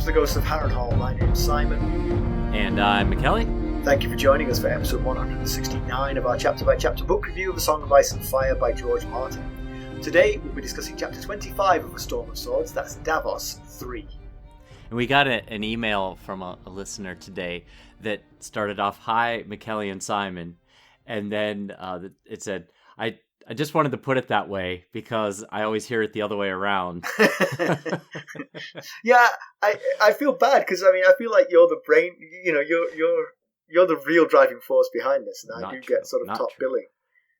to the Ghosts of Harrenhal. My name's Simon. And I'm Mackelly. Thank you for joining us for episode 169 of our chapter-by-chapter book review of The Song of Ice and Fire by George Martin. Today, we'll be discussing chapter 25 of A Storm of Swords. That's Davos 3. And we got an email from a listener today that started off, "Hi, Mackelly and Simon." And then it said, I just wanted to put it that way because I always hear it the other way around. Yeah, I feel bad because I feel like you're the brain. You know, you're the real driving force behind this, and I do get sort of top billing.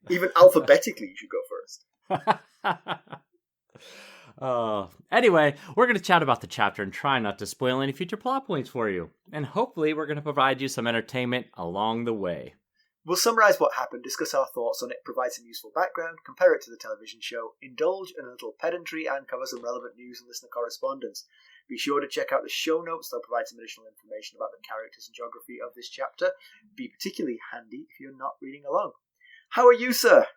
Even alphabetically, you should go first. Anyway, we're going to chat about the chapter and try not to spoil any future plot points for you, and hopefully, we're going to provide you some entertainment along the way. We'll summarise what happened, discuss our thoughts on it, provide some useful background, compare it to the television show, indulge in a little pedantry, and cover some relevant news and listener correspondence. Be sure to check out the show notes, they'll provide some additional information about the characters and geography of this chapter. Be particularly handy if you're not reading along. How are you, sir?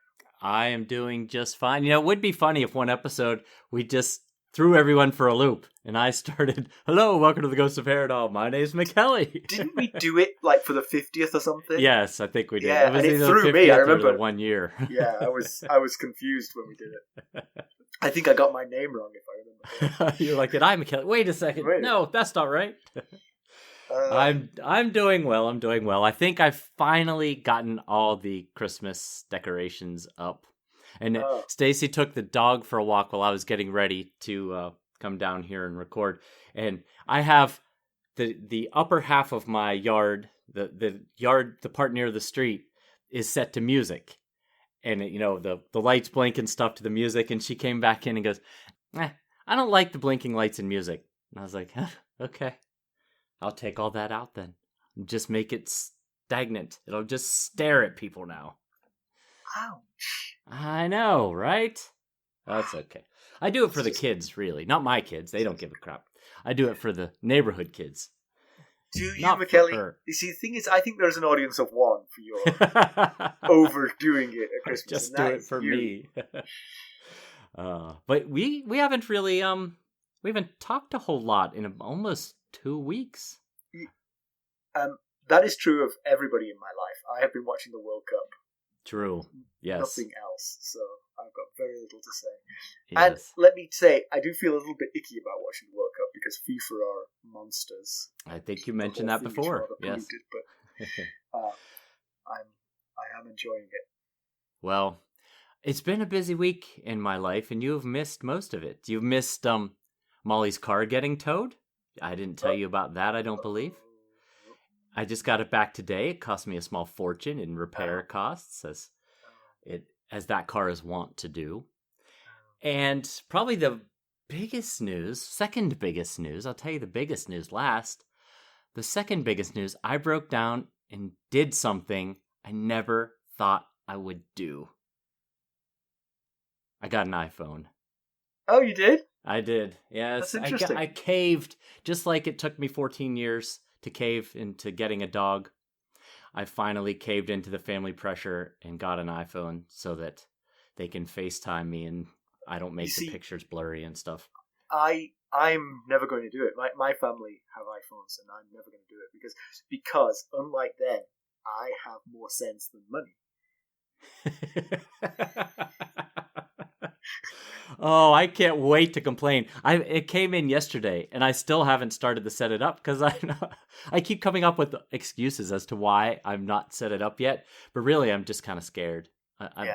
I am doing just fine. You know, it would be funny if one episode we just threw everyone for a loop, and I started, "Hello, welcome to the Ghosts of Harrenhal. My name's Mackelly." Didn't we do it like for the 50th or something? Yes, I think we did. Yeah, it was and it either threw the 50th me. I or remember the 1 year. Yeah, I was confused when we did it. I think I got my name wrong, if I remember. You're like, "Did I, Mackelly? Wait a second. Wait. No, that's not right." I'm doing well. I'm doing well. I think I've finally gotten all the Christmas decorations up. And Stacy took the dog for a walk while I was getting ready to come down here and record. And I have the upper half of my yard, the part near the street, is set to music. And, you know, the lights blink and stuff to the music. And she came back in and goes, I don't like the blinking lights and music. And I was like, okay, I'll take all that out then. Just make it stagnant. It'll just stare at people now. Ouch. I know, right? That's okay. I do it for the kids, really. Not my kids. They don't give a crap. I do it for the neighborhood kids. Do you, Not Mackelly? You see, the thing is, I think there's an audience of one for your overdoing it at Christmas. Just do it for me. But we haven't really we haven't talked a whole lot in almost 2 weeks. That is true of everybody in my life. I have been watching the World Cup. True. Yes. Nothing else. So I've got very little to say. Yes. And let me say, I do feel a little bit icky about watching the World Cup because FIFA are monsters. I think you mentioned that before. Yes. But I am enjoying it. Well, it's been a busy week in my life, and you've missed most of it. You've missed Molly's car getting towed. I didn't tell you about that, I don't believe. I just got it back today. It cost me a small fortune in repair costs, as that car is wont to do. And probably the biggest news, second biggest news, I'll tell you the biggest news last. The second biggest news, I broke down and did something I never thought I would do. I got an iPhone. Oh, you did? I did, yes. That's interesting. I caved, just like it took me 14 years to cave into getting a dog. I finally caved into the family pressure and got an iPhone so that they can FaceTime me and I don't make the pictures blurry and stuff. I'm never going to do it. My family have iPhones and I'm never going to do it because unlike them, I have more sense than money. Oh, I can't wait to complain. It came in yesterday, and I still haven't started to set it up because I keep coming up with excuses as to why I'm not set it up yet. But really, I'm just kind of scared. I'm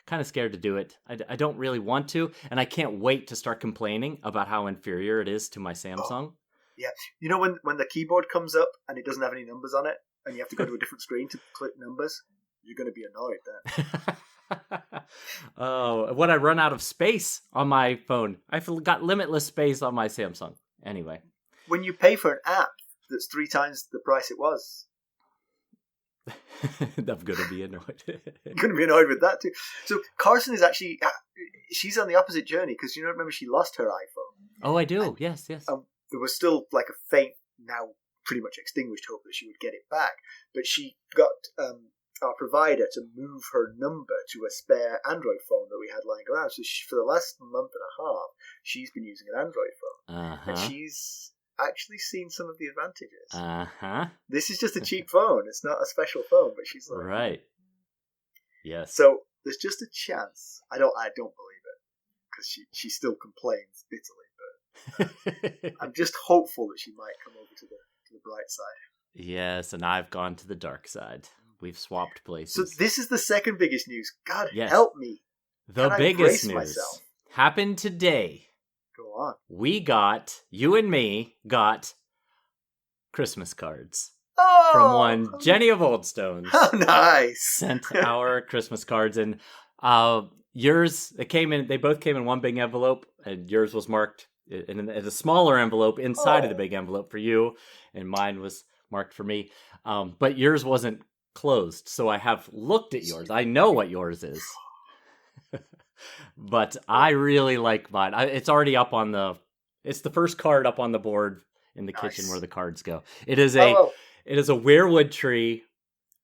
kind of scared to do it. I don't really want to, and I can't wait to start complaining about how inferior it is to my Samsung. Yeah, you know when the keyboard comes up and it doesn't have any numbers on it, and you have to go to a different screen to click numbers, you're going to be annoyed then. Oh, when I run out of space on my phone, I've got limitless space on my Samsung. Anyway, when you pay for an app that's 3 times the price it was, I'm gonna be annoyed. You're gonna be annoyed with that too. So Carson is actually she's on the opposite journey because remember she lost her iPhone. Oh, I do. And, yes. There was still like a faint, now pretty much extinguished hope that she would get it back, but she got our provider to move her number to a spare Android phone that we had lying around. So for the last month and a half, she's been using an Android phone. Uh-huh. And she's actually seen some of the advantages. Uh-huh. This is just a cheap phone. It's not a special phone, but she's like... Right. Yes. So there's just a chance. I don't believe it, because she still complains bitterly, but I'm just hopeful that she might come over to the bright side. Yes, and I've gone to the dark side. We've swapped places. So this is the second biggest news. God help me. The biggest news happened today. Go on. You and me got Christmas cards. Oh! From one Jenny of Oldstones. How nice. Sent our Christmas cards, and yours, they both came in one big envelope, and yours was marked in a smaller envelope inside of the big envelope for you, and mine was marked for me. But yours wasn't closed, so I have looked at yours. I know what yours is. But I really like mine. It's already up on it's the first card up on the board in the kitchen where the cards go. It is a weirwood tree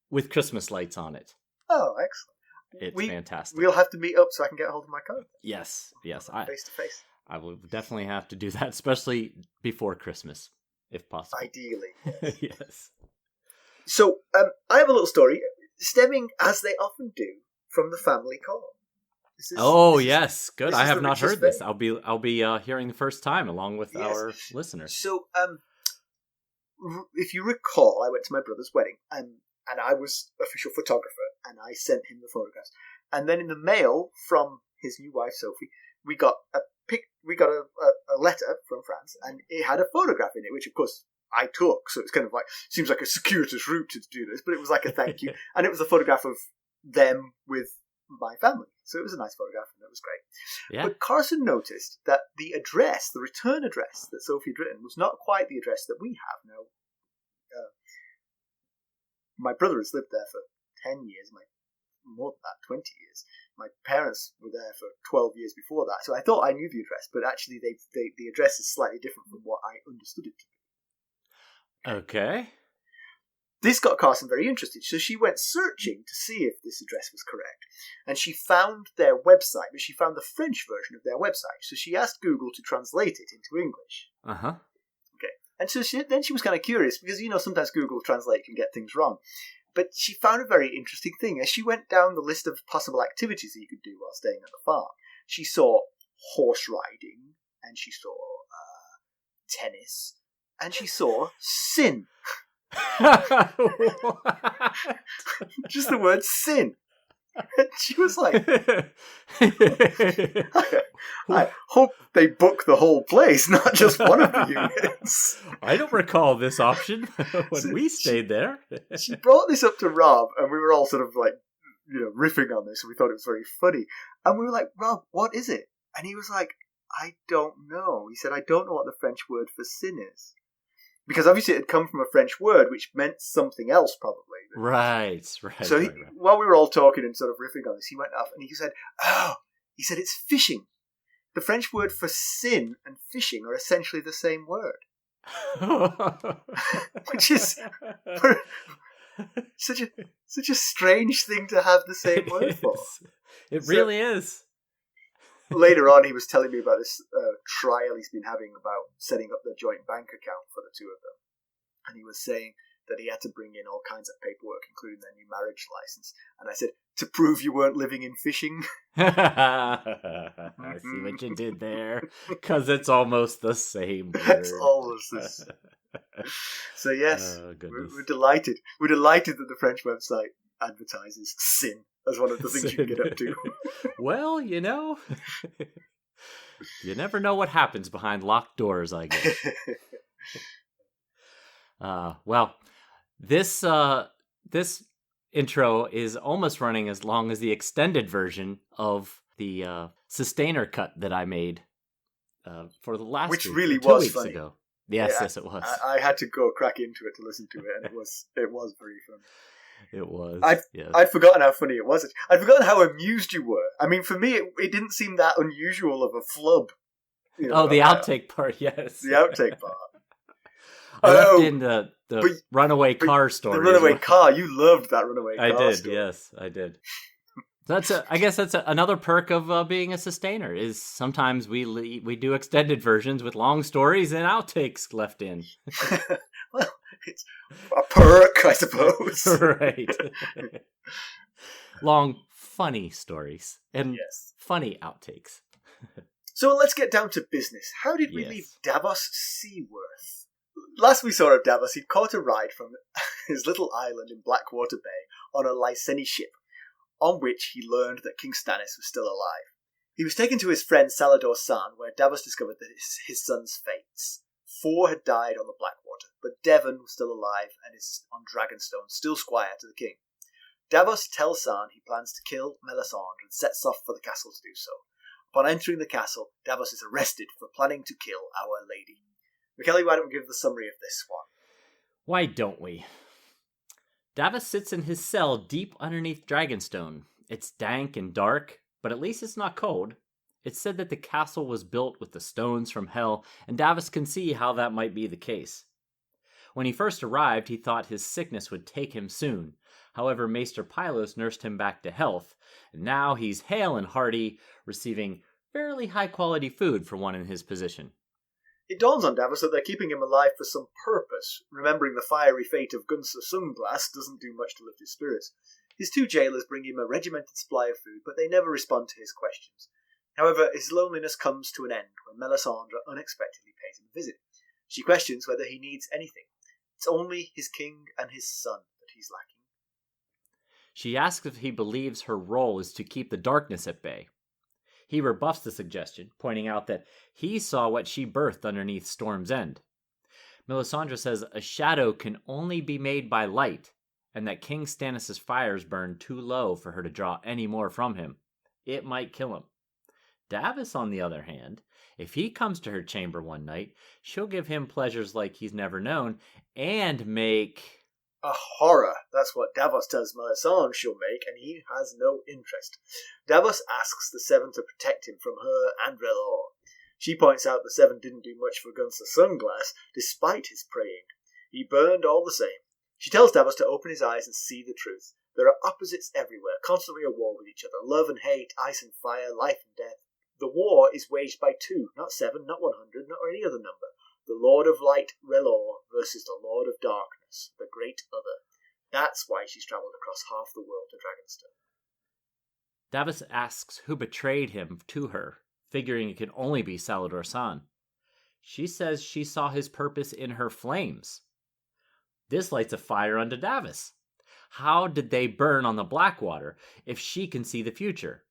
with Christmas lights on it. Oh, excellent. It's fantastic. We'll have to meet up so I can get a hold of my card. Yes. Face to face. I will definitely have to do that, especially before Christmas, if possible. Ideally. Yes. So, I have a little story, stemming, as they often do, from the family call. Yes, good. I have not heard this. I'll be hearing the first time along with our listeners. So, if you recall, I went to my brother's wedding, and I was official photographer, and I sent him the photographs. And then in the mail from his new wife Sophie, we got a letter from France, and it had a photograph in it, which of course I took. So it's kind of like, seems like a circuitous route to do this, but it was like a thank you, and it was a photograph of them with my family. So it was a nice photograph, and it was great. Yeah. But Carson noticed that the return address that Sophie had written, was not quite the address that we have now. My brother has lived there for 10 years, more than that, 20 years. My parents were there for 12 years before that, so I thought I knew the address, but actually the address is slightly different from what I understood it to be. Okay. This got Carson very interested, so she went searching to see if this address was correct. And she found their website, but she found the French version of their website. So she asked Google to translate it into English. Uh-huh. Okay. And so she was kind of curious, because, sometimes Google Translate can get things wrong. But she found a very interesting thing. As she went down the list of possible activities that you could do while staying at the farm, she saw horse riding, and she saw tennis, and she saw sin. Just the word sin. And she was like, I hope they book the whole place, not just one of the units. I don't recall this option when we stayed there. She brought this up to Rob, and we were all sort of like, riffing on this, and we thought it was very funny. And we were like, Rob, what is it? And he was like, I don't know. He said, I don't know what the French word for sin is. Because obviously it had come from a French word, which meant something else, probably. Right. So while we were all talking and sort of riffing on this, he went off and he said, it's fishing. The French word for sin and fishing are essentially the same word. Which is such a strange thing to have the same word for. It really is. Later on, he was telling me about this trial he's been having about setting up the joint bank account for the two of them. And he was saying that he had to bring in all kinds of paperwork, including their new marriage license. And I said, to prove you weren't living in fishing? I see what you did there. Because it's almost the same word. It's almost the same. So yes, we're delighted. We're delighted that the French website advertises sin as one of the things you can get up to. Well, you never know what happens behind locked doors, I guess. Well, this intro is almost running as long as the extended version of the sustainer cut that I made for the last which week, really 2 was weeks funny. ago. Yes, it was. I had to go crack into it to listen to it, and it was very funny. It was. I'd forgotten how funny it was. I'd forgotten how amused you were. I mean, for me, it didn't seem that unusual of a flub. The outtake part, yes. The outtake part. I left in the runaway car story. The runaway car. You loved that runaway car I did, story. yes, I did. I guess that's another perk of being a sustainer, is sometimes we do extended versions with long stories and outtakes left in. Well, it's a perk, I suppose. Right. Long, funny stories and funny outtakes. So let's get down to business. How did we leave Davos Seaworth? Last we saw of Davos, he'd caught a ride from his little island in Blackwater Bay on a Lyseni ship, on which he learned that King Stannis was still alive. He was taken to his friend Salador San, where Davos discovered that his son's fates. 4 had died on the Blackwater, but Devon was still alive and is on Dragonstone, still squire to the king. Davos tells San he plans to kill Melisandre and sets off for the castle to do so. Upon entering the castle, Davos is arrested for planning to kill Our Lady. Mackelly, why don't we give the summary of this one? Why don't we? Davos sits in his cell deep underneath Dragonstone. It's dank and dark, but at least it's not cold. It's said that the castle was built with the stones from hell, and Davos can see how that might be the case. When he first arrived, he thought his sickness would take him soon. However, Maester Pylos nursed him back to health, and now he's hale and hearty, receiving fairly high-quality food for one in his position. It dawns on Davos that they're keeping him alive for some purpose. Remembering the fiery fate of Gunsa Sunglass doesn't do much to lift his spirits. His 2 jailers bring him a regimented supply of food, but they never respond to his questions. However, his loneliness comes to an end when Melisandre unexpectedly pays him a visit. She questions whether he needs anything. It's only his king and his son that he's lacking. She asks if he believes her role is to keep the darkness at bay. He rebuffs the suggestion, pointing out that he saw what she birthed underneath Storm's End. Melisandre says a shadow can only be made by light, and that King Stannis' fires burn too low for her to draw any more from him. It might kill him. Davos, on the other hand, if he comes to her chamber one night, she'll give him pleasures like he's never known, and make... a horror. That's what Davos tells Melisandre she'll make, and he has no interest. Davos asks the 7 to protect him from her and Relor. She points out the 7 didn't do much for Gunsa Sunglass, despite his praying. He burned all the same. She tells Davos to open his eyes and see the truth. There are opposites everywhere, constantly at war with each other. Love and hate, ice and fire, life and death. The war is waged by 2, not 7, not 100, not any other number. The Lord of Light, Relor, versus the Lord of Darkness, the Great Other. That's why she's travelled across half the world to Dragonstone. Davos asks who betrayed him to her, figuring it could only be Salador San. She says she saw his purpose in her flames. This lights a fire under Davos. How did they burn on the Blackwater if she can see the future?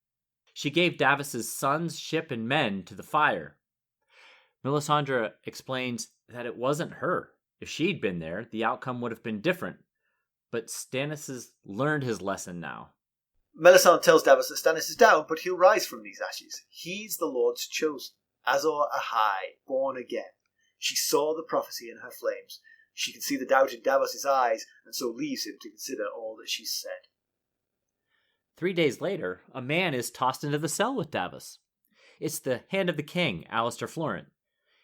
She gave Davos' sons, ship, and men to the fire. Melisandre explains that it wasn't her. If she'd been there, the outcome would have been different. But Stannis has learned his lesson now. Melisandre tells Davos that Stannis is down, but he'll rise from these ashes. He's the Lord's chosen. Azor Ahai, born again. She saw the prophecy in her flames. She can see the doubt in Davos' eyes, and so leaves him to consider all that she's said. 3 days later, a man is tossed into the cell with Davos. It's the Hand of the King, Alester Florent.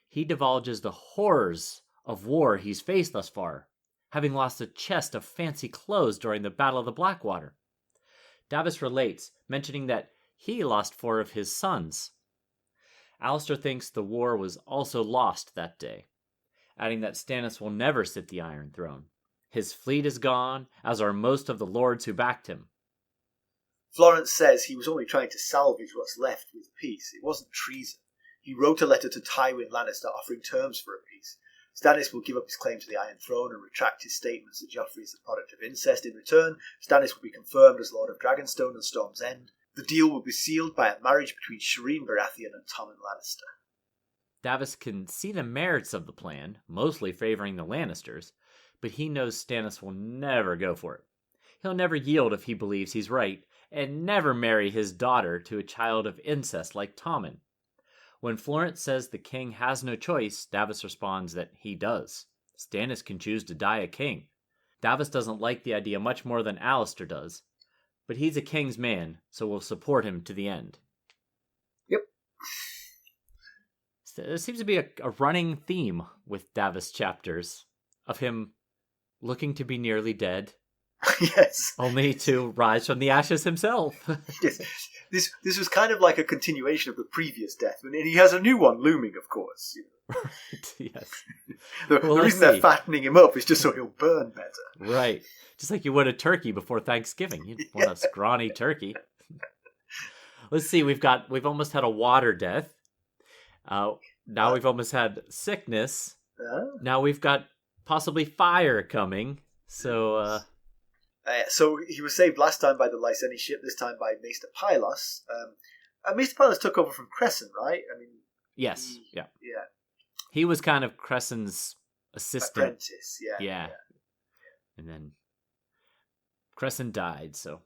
He divulges the horrors of war he's faced thus far, having lost a chest of fancy clothes during the Battle of the Blackwater. Davos relates, mentioning that he lost 4 of his sons. Alester thinks the war was also lost that day, adding that Stannis will never sit the Iron Throne. His fleet is gone, as are most of the lords who backed him. Florent says he was only trying to salvage what's left with peace. It wasn't treason. He wrote a letter to Tywin Lannister offering terms for a peace. Stannis will give up his claim to the Iron Throne and retract his statements that Joffrey is the product of incest. In return, Stannis will be confirmed as Lord of Dragonstone and Storm's End. The deal will be sealed by a marriage between Shireen Baratheon and Tommen Lannister. Davos can see the merits of the plan, mostly favoring the Lannisters, but he knows Stannis will never go for it. He'll never yield if he believes he's right, and never marry his daughter to a child of incest like Tommen. When Florent says the king has no choice, Davos responds that he does. Stannis can choose to die a king. Davos doesn't like the idea much more than Alester does, but he's a king's man, so will support him to the end. Yep. There seems to be a running theme with Davos chapters of him looking to be nearly dead, Yes. Only to rise from the ashes himself. Yes. This was kind of like a continuation of the previous death, and he has a new one looming, of course. Right, yes. The reason they're fattening him up is just so he'll burn better. Right. Just like you would a turkey before Thanksgiving. You'd want a scrawny turkey. Let's see, we've almost had a water death. Now we've almost had sickness. Now we've got possibly fire coming. So so he was saved last time by the Lyseni ship, this time by Maester Pylos. Maester Pylos took over from Crescent, right? I mean, yes, yeah. Yeah. He was kind of Crescent's assistant. Apprentice, yeah. And then Crescent died, so...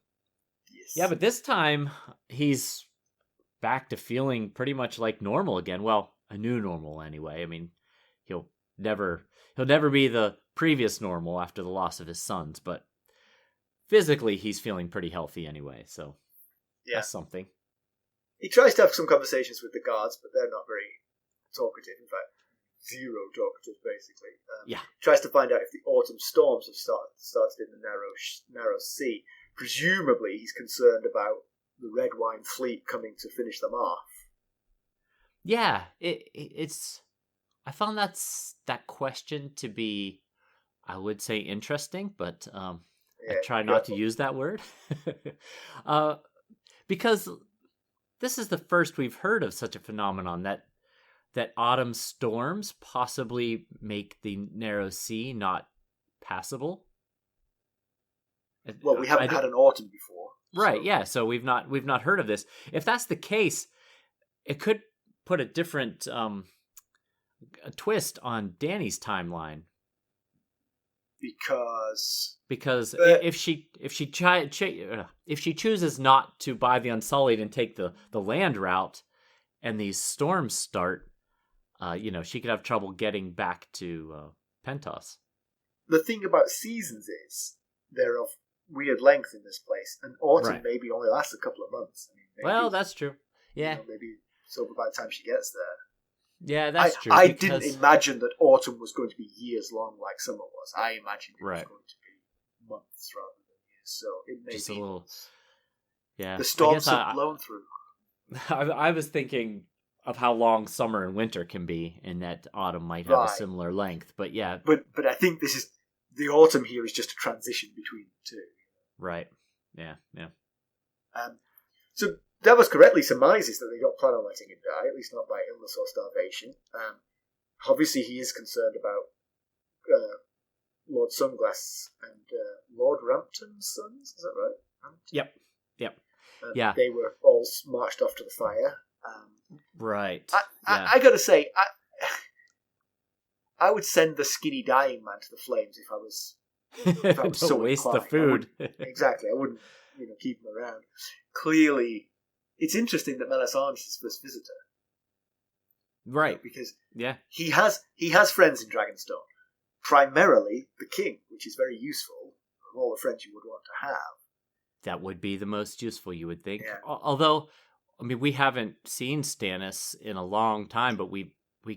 Yes. Yeah, but this time, he's back to feeling pretty much like normal again. Well, a new normal anyway. I mean, he'll never be the previous normal after the loss of his sons, but physically he's feeling pretty healthy anyway, so that's something. He tries to have some conversations with the guards, but they're not very talkative. In fact, zero talkative, basically. Tries to find out if the autumn storms have started in the narrow sea. Presumably, he's concerned about the Red Wine fleet coming to finish them off. Yeah, it's. I found that question to be, I would say, interesting, but I try not to use that word, because this is the first we've heard of such a phenomenon that autumn storms possibly make the narrow sea not passable. Well, we haven't had an autumn before, right? So. Yeah, so we've not heard of this. If that's the case, it could put a different a twist on Dany's timeline. Because if she chooses not to buy the Unsullied and take the land route, and these storms start, she could have trouble getting back to Pentos. The thing about seasons is they're of weird length in this place, and autumn maybe only lasts a couple of months. I mean, well, that's true. Yeah, maybe it's over by the time she gets there. Yeah, that's true. I didn't imagine that autumn was going to be years long like summer was. I imagined it was going to be months rather than years. So it may just be a little. Yeah, the storms have blown through. I was thinking of how long summer and winter can be, and that autumn might have a similar length. But yeah, but I think this is the autumn here is just a transition between the two. Right. Yeah. So Davos correctly surmises that they don't plan on letting him die, at least not by illness or starvation. Obviously, he is concerned about Lord Sunglass and Lord Rampton's sons. Is that right? Rampton? Yep. They were all marched off to the fire. Right. I gotta say, I would send the skinny dying man to the flames if I was so waste the food. Exactly. I wouldn't, keep him around. Clearly, it's interesting that Melisandre is his first visitor. Right. Because he has friends in Dragonstone. Primarily the king, which is very useful. Of all the friends you would want to have. That would be the most useful, you would think. Yeah. Although, I mean, we haven't seen Stannis in a long time, but we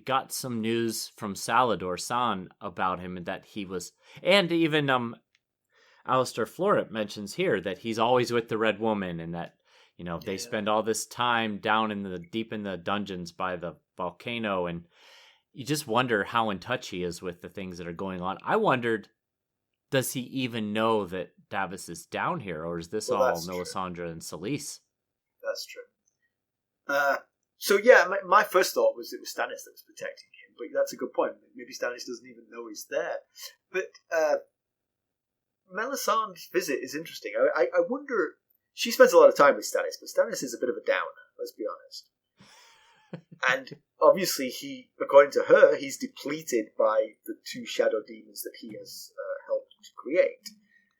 got some news from Salladhor Saan about him, and that he was, and even Alester Florent mentions here that he's always with the Red Woman, and that they spend all this time down deep in the dungeons by the volcano, and you just wonder how in touch he is with the things that are going on. I wondered, does he even know that Davos is down here, or is this all Melisandre and Selyse? That's true. So my first thought was it was Stannis that was protecting him, but that's a good point. Maybe Stannis doesn't even know he's there. But Melisandre's visit is interesting. I wonder. She spends a lot of time with Stannis, but Stannis is a bit of a downer. Let's be honest. And obviously, according to her, he's depleted by the two shadow demons that he has helped to create.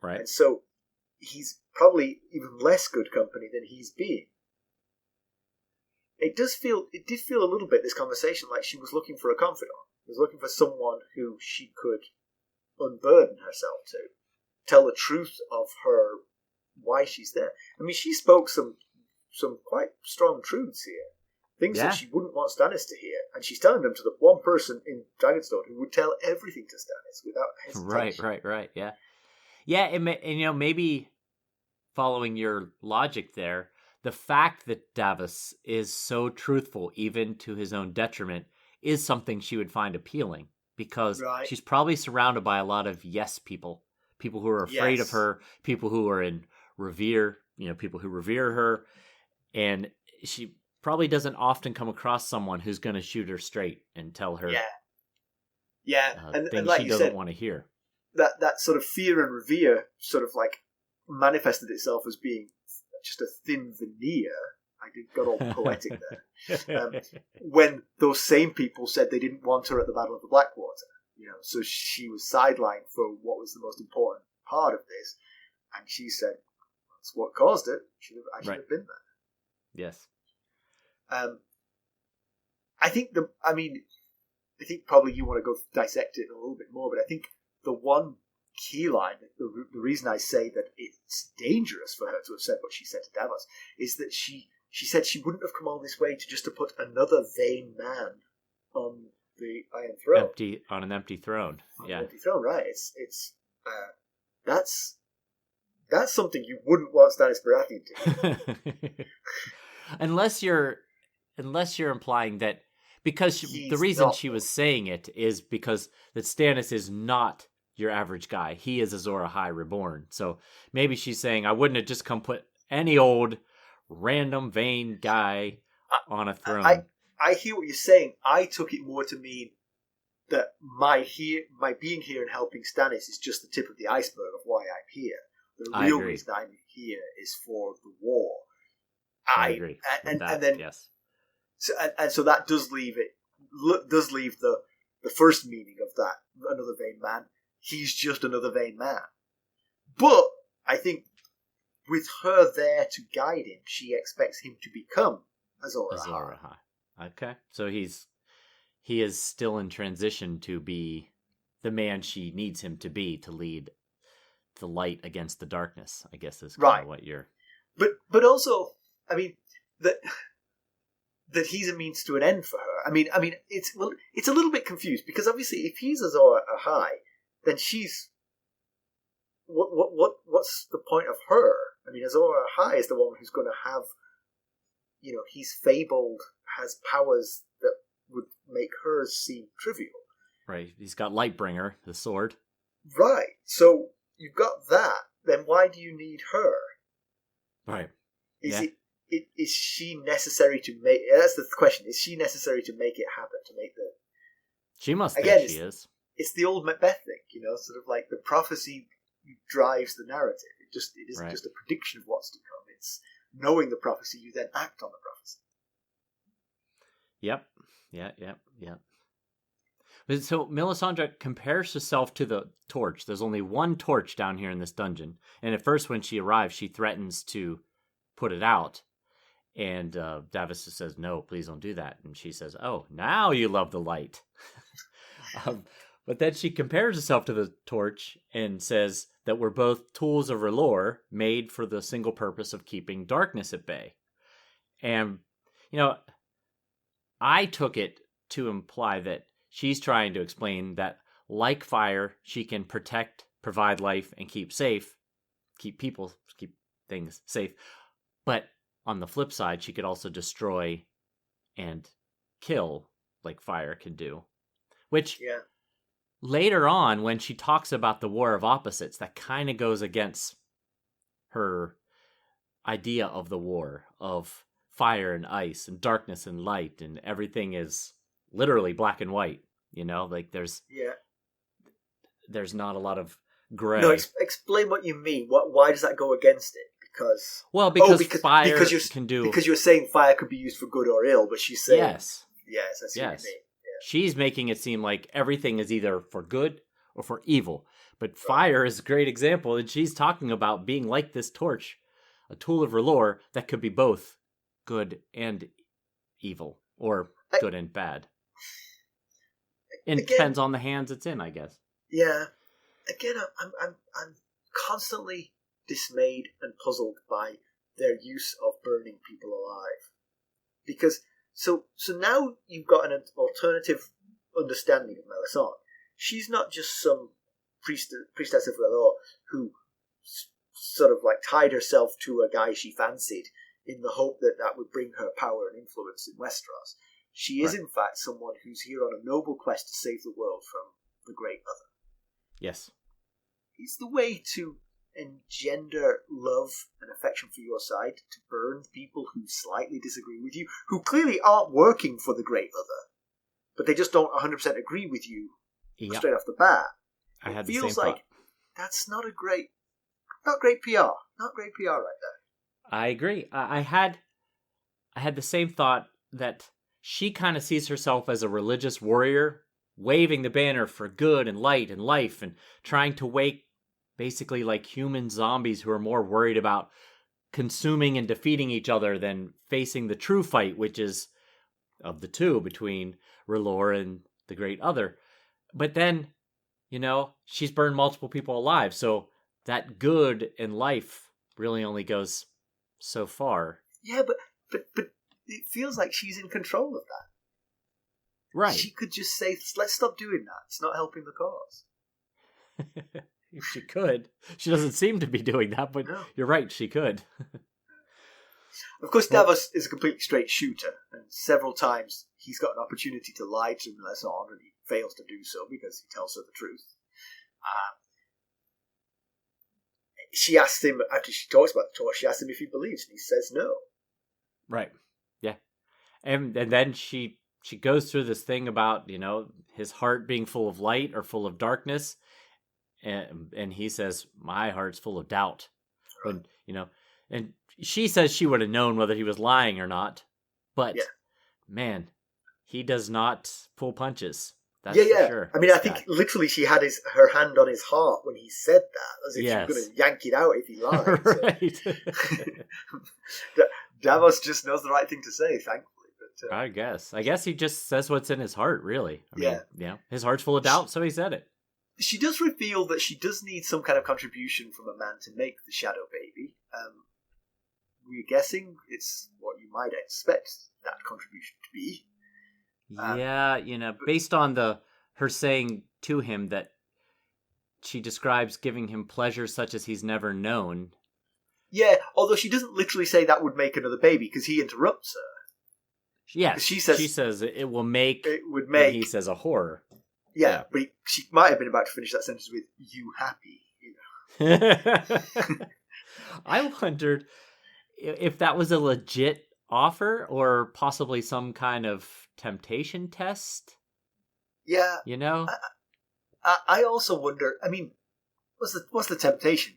Right. And so he's probably even less good company than he's been. It did feel a little bit, this conversation, like she was looking for a confidant. She was looking for someone who she could unburden herself to, tell the truth of her, why she's there. I mean, she spoke some quite strong truths here. Things that she wouldn't want Stannis to hear. And she's telling them to the one person in Dragonstone who would tell everything to Stannis without hesitation. Right, yeah. Yeah, and maybe following your logic there, the fact that Davos is so truthful, even to his own detriment, is something she would find appealing, because she's probably surrounded by a lot of yes people who are afraid of her, people who are in revere, people who revere her, and she probably doesn't often come across someone who's going to shoot her straight and tell her things like she doesn't want to hear. That sort of fear and revere sort of like manifested itself as being just a thin veneer. I got all poetic there. When those same people said they didn't want her at the Battle of the Blackwater, so she was sidelined for what was the most important part of this, and she said, "That's what caused it. I should have been there." Yes. I think probably you want to go dissect it a little bit more, but I think the one key line, the reason I say that it's dangerous for her to have said what she said to Davos, is that she said she wouldn't have come all this way to put another vain man on the Iron Throne. On an empty throne. An empty throne, right. That's something you wouldn't want Stannis Baratheon to do. Unless you're implying that, because the reason she was saying it is because that Stannis is not your average guy. He is Azor Ahai reborn. So maybe she's saying, I wouldn't have just come put any old random vain guy on a throne. I hear what you're saying. I took it more to mean that my being here and helping Stannis is just the tip of the iceberg of why I'm here. The real reason I'm here is for the war. I agree. And then yes. So that does leave the first meaning of that, another vain man. He's just another vain man. But I think with her there to guide him, she expects him to become Azor Ahai. Okay. So he is still in transition to be the man she needs him to be, to lead the light against the darkness, I guess is kind of what you're... But also, I mean, that he's a means to an end for her. I mean, it's a little bit confused, because obviously if he's Azor Ahai, then she's... What's the point of her? I mean, Azor Ahai is the one who's going to have, he's fabled, has powers that would make hers seem trivial. Right. He's got Lightbringer, the sword. Right. So you've got that. Then why do you need her? Right. Is she necessary to make? That's the question. Is she necessary to make it happen? To make the? She must think she is. It's the old Macbeth thing, sort of like the prophecy drives the narrative. It isn't just a prediction of what's to come. It's knowing the prophecy, you then act on the prophecy. Yep. Yeah. So Melisandre compares herself to the torch. There's only one torch down here in this dungeon. And at first when she arrives, she threatens to put it out. And Davos says, no, please don't do that. And she says, oh, now you love the light. But then she compares herself to the torch and says that we're both tools of R'hllor made for the single purpose of keeping darkness at bay. And, I took it to imply that she's trying to explain that, like fire, she can protect, provide life, and keep things safe. But on the flip side, she could also destroy and kill, like fire can do. Which, later on, when she talks about the War of Opposites, that kind of goes against her idea of the war, of fire and ice and darkness and light, and everything is literally black and white. Like there's not a lot of gray. No, explain what you mean. Why does that go against it? Because fire can do... Because you're saying fire could be used for good or ill, but she's saying... Yes, I see what you mean. Yeah. She's making it seem like everything is either for good or for evil. But fire is a great example, and she's talking about being like this torch, a tool of R'hllor that could be both good and evil, or good and bad. It depends on the hands it's in, I guess. Yeah. Again, I'm constantly dismayed and puzzled by their use of burning people alive, because so now you've got an alternative understanding of Melisandre. She's not just some priestess of R'hllor, who sort of like tied herself to a guy she fancied in the hope that that would bring her power and influence in Westeros. She is, in fact, someone who's here on a noble quest to save the world from the Great Other. Yes. Is the way to engender love and affection for your side to burn people who slightly disagree with you, who clearly aren't working for the Great Other, but they just don't 100% agree with you straight off the bat? I had it the same feels like thought. That's not great PR. Not great PR right there. I agree. I had the same thought that she kind of sees herself as a religious warrior, waving the banner for good and light and life, and trying to wake basically like human zombies who are more worried about consuming and defeating each other than facing the true fight, which is of the two between R'hllor and the Great Other. But then, she's burned multiple people alive, so that good in life really only goes so far. Yeah, but it feels like she's in control of that. Right. She could just say, let's stop doing that. It's not helping the cause. If she could. She doesn't seem to be doing that, but no. You're right, she could. Of course, Davos is a completely straight shooter, and several times he's got an opportunity to lie to Melisandre, and he fails to do so because he tells her the truth. She asks him, after she talks about the torch, she asks him if he believes, and he says no. Right. Yeah. And then she goes through this thing about, his heart being full of light or full of darkness. And he says, my heart's full of doubt. Right. When, and she says she would have known whether he was lying or not. But, man, he does not pull punches. That's for sure. I mean, I think literally she had her hand on his heart when he said that, as if she was going to yank it out if he lied. Right. Davos just knows the right thing to say, thankfully. But, I guess he just says what's in his heart, really. I mean, his heart's full of doubt, so he said it. She does reveal that she does need some kind of contribution from a man to make the Shadow Baby. We're guessing it's what you might expect that contribution to be. Based on her saying to him that she describes giving him pleasure such as he's never known. Yeah, although she doesn't literally say that would make another baby, because he interrupts her. Yes, she says it would make, and he says a horror. Yeah, but she might have been about to finish that sentence with, you happy, I wondered if that was a legit offer or possibly some kind of temptation test. Yeah. I also wonder, I mean, what's the temptation?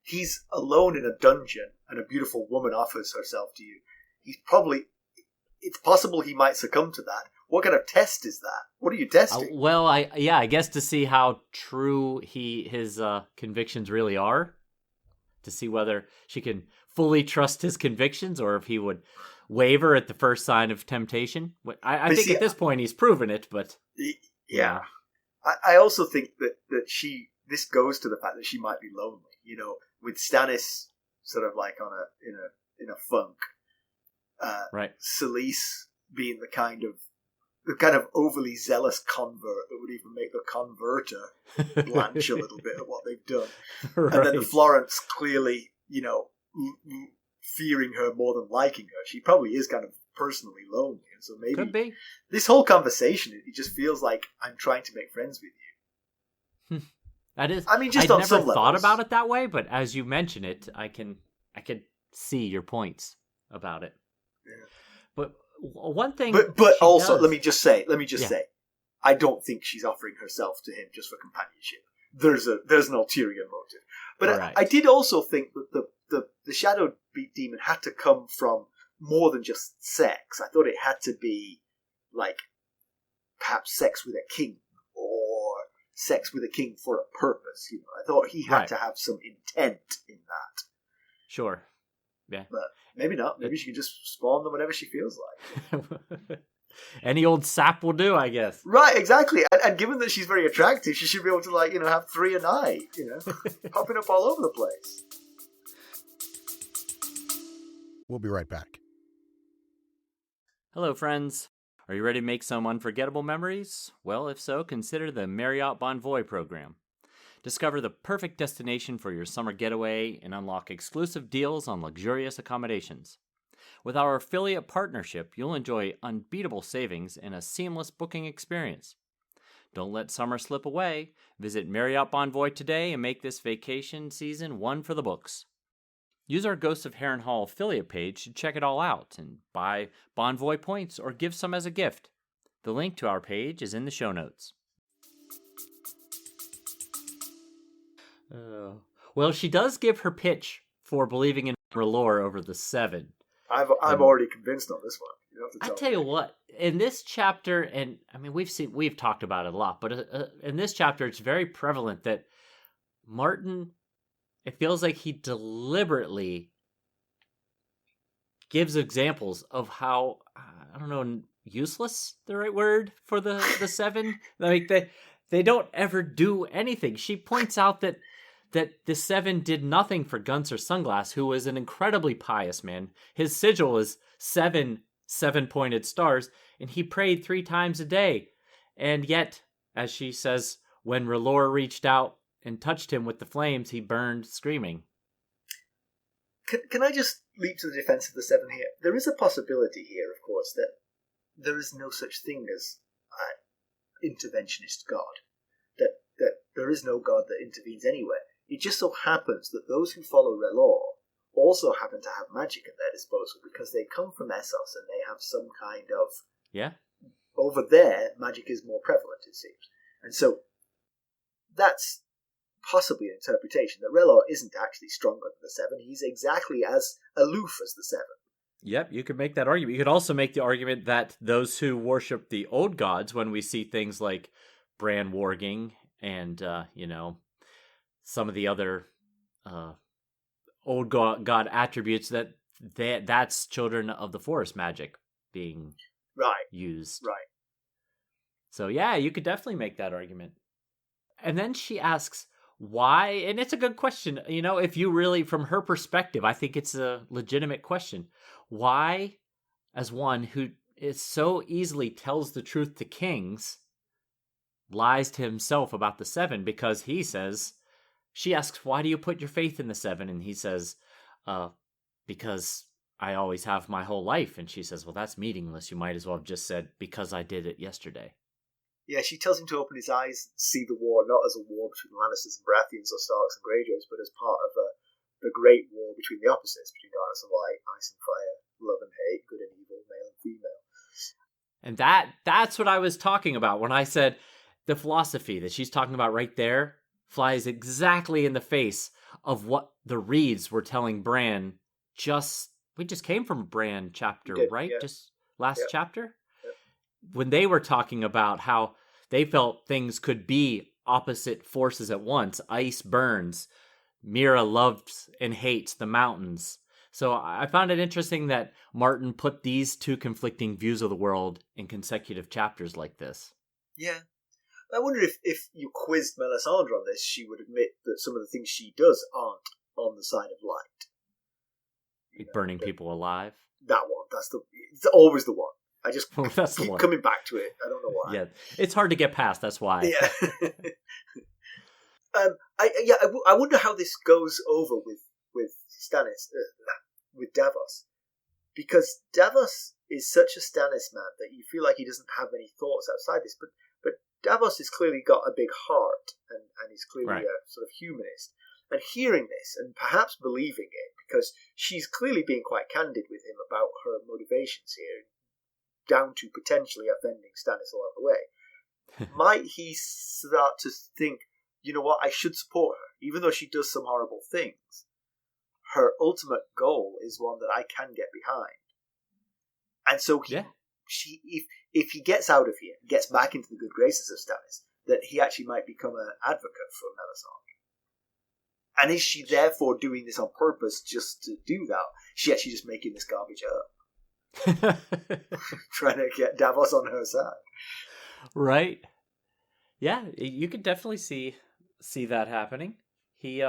He's alone in a dungeon and a beautiful woman offers herself to you. It's possible he might succumb to that. What kind of test is that? What are you testing? I guess to see how true his convictions really are. To see whether she can fully trust his convictions or if he would waver at the first sign of temptation. I think at this point he's proven it, but... Yeah. I also think that this goes to the fact that she might be lonely. With Stannis sort of like in a funk. Right. Selyse being the kind of overly zealous convert that would even make the converter blanch a little bit at what they've done. Right. And then the Florents clearly, fearing her more than liking her. She probably is kind of personally lonely. And so maybe could be. This whole conversation, it just feels like I'm trying to make friends with you. That is. I mean, just I on never some levels. thought about it that way, but as you mention it, I can see your points about it. Yeah. But one thing, but also, let me just say, I don't think she's offering herself to him just for companionship. There's an ulterior motive. But right. I did also think that the Shadow Demon had to come from more than just sex. I thought it had to be like perhaps sex with a king or sex with a king for a purpose. I thought he had to have some intent in that. Sure. Yeah. But maybe not. Maybe she can just spawn them whenever she feels like. Any old sap will do, I guess. Right, exactly. And given that she's very attractive, she should be able to have 3 a night, popping up all over the place. We'll be right back. Hello, friends. Are you ready to make some unforgettable memories? Well, if so, consider the Marriott Bonvoy program. Discover the perfect destination for your summer getaway and unlock exclusive deals on luxurious accommodations. With our affiliate partnership, you'll enjoy unbeatable savings and a seamless booking experience. Don't let summer slip away. Visit Marriott Bonvoy today and make this vacation season one for the books. Use our Ghosts of Harrenhal affiliate page to check it all out and buy Bonvoy points or give some as a gift. The link to our page is in the show notes. Well, she does give her pitch for believing in R'hllor over the Seven. I'm already convinced on this one. You don't have to tell you what, in this chapter, and I mean we've talked about it a lot, but in this chapter, it's very prevalent that Martin, it feels like he deliberately gives examples of how, I don't know, useless the right word for the Seven. Like they don't ever do anything. She points out that the Seven did nothing for Gunther Sunglass, who was an incredibly pious man. His sigil is 7 seven-pointed stars, and he prayed 3 times a day. And yet, as she says, when R'hllor reached out and touched him with the flames, he burned screaming. Can I just leap to the defense of the Seven here? There is a possibility here, of course, that there is no such thing as an interventionist god. That there is no god that intervenes anywhere. It just so happens that those who follow R'hllor also happen to have magic at their disposal because they come from Essos and they have some kind of... Yeah. Over there, magic is more prevalent, it seems. And so that's possibly an interpretation that R'hllor isn't actually stronger than the Seven. He's exactly as aloof as the Seven. Yep, you could make that argument. You could also make the argument that those who worship the old gods, when we see things like Bran warging and, some of the other old god attributes, that's children of the forest magic being used. Right. So yeah, you could definitely make that argument. And then she asks why, and it's a good question. If you really, from her perspective, I think it's a legitimate question. Why, as one who is so easily tells the truth to kings, lies to himself about the Seven? Because he says... She asks, why do you put your faith in the Seven? And he says, because I always have my whole life. And she says, well, that's meaningless. You might as well have just said, because I did it yesterday. Yeah, she tells him to open his eyes and see the war not as a war between Lannisters and Baratheons or Starks and Greyjoys, but as part of the great war between the opposites, between darkness and light, ice and fire, love and hate, good and evil, male and female. And that's what I was talking about when I said the philosophy that she's talking about right there flies exactly in the face of what the Reeds were telling Bran. We just came from a Bran chapter, right? Yeah. Just last chapter? Yep. When they were talking about how they felt things could be opposite forces at once. Ice burns. Mira loves and hates the mountains. So I found it interesting that Martin put these two conflicting views of the world in consecutive chapters like this. Yeah. I wonder if you quizzed Melisandre on this, she would admit that some of the things she does aren't on the side of light. Burning people alive? That one. It's always the one. I just keep one. Coming back to it. I don't know why. Yeah, it's hard to get past, that's why. Yeah. I wonder how this goes over with Stannis, with Davos. Because Davos is such a Stannis man that you feel like he doesn't have any thoughts outside this, but Davos has clearly got a big heart, and he's clearly a sort of humanist. And hearing this, and perhaps believing it, because she's clearly being quite candid with him about her motivations here, down to potentially offending Stannis along the way, might he start to think, you know what, I should support her, even though she does some horrible things. Her ultimate goal is one that I can get behind. And so if he gets out of here, gets back into the good graces of Stannis, that he actually might become an advocate for Melisandre. And is she therefore doing this on purpose just to do that? She actually just making this garbage up, trying to get Davos on her side, right? Yeah, you could definitely see that happening. He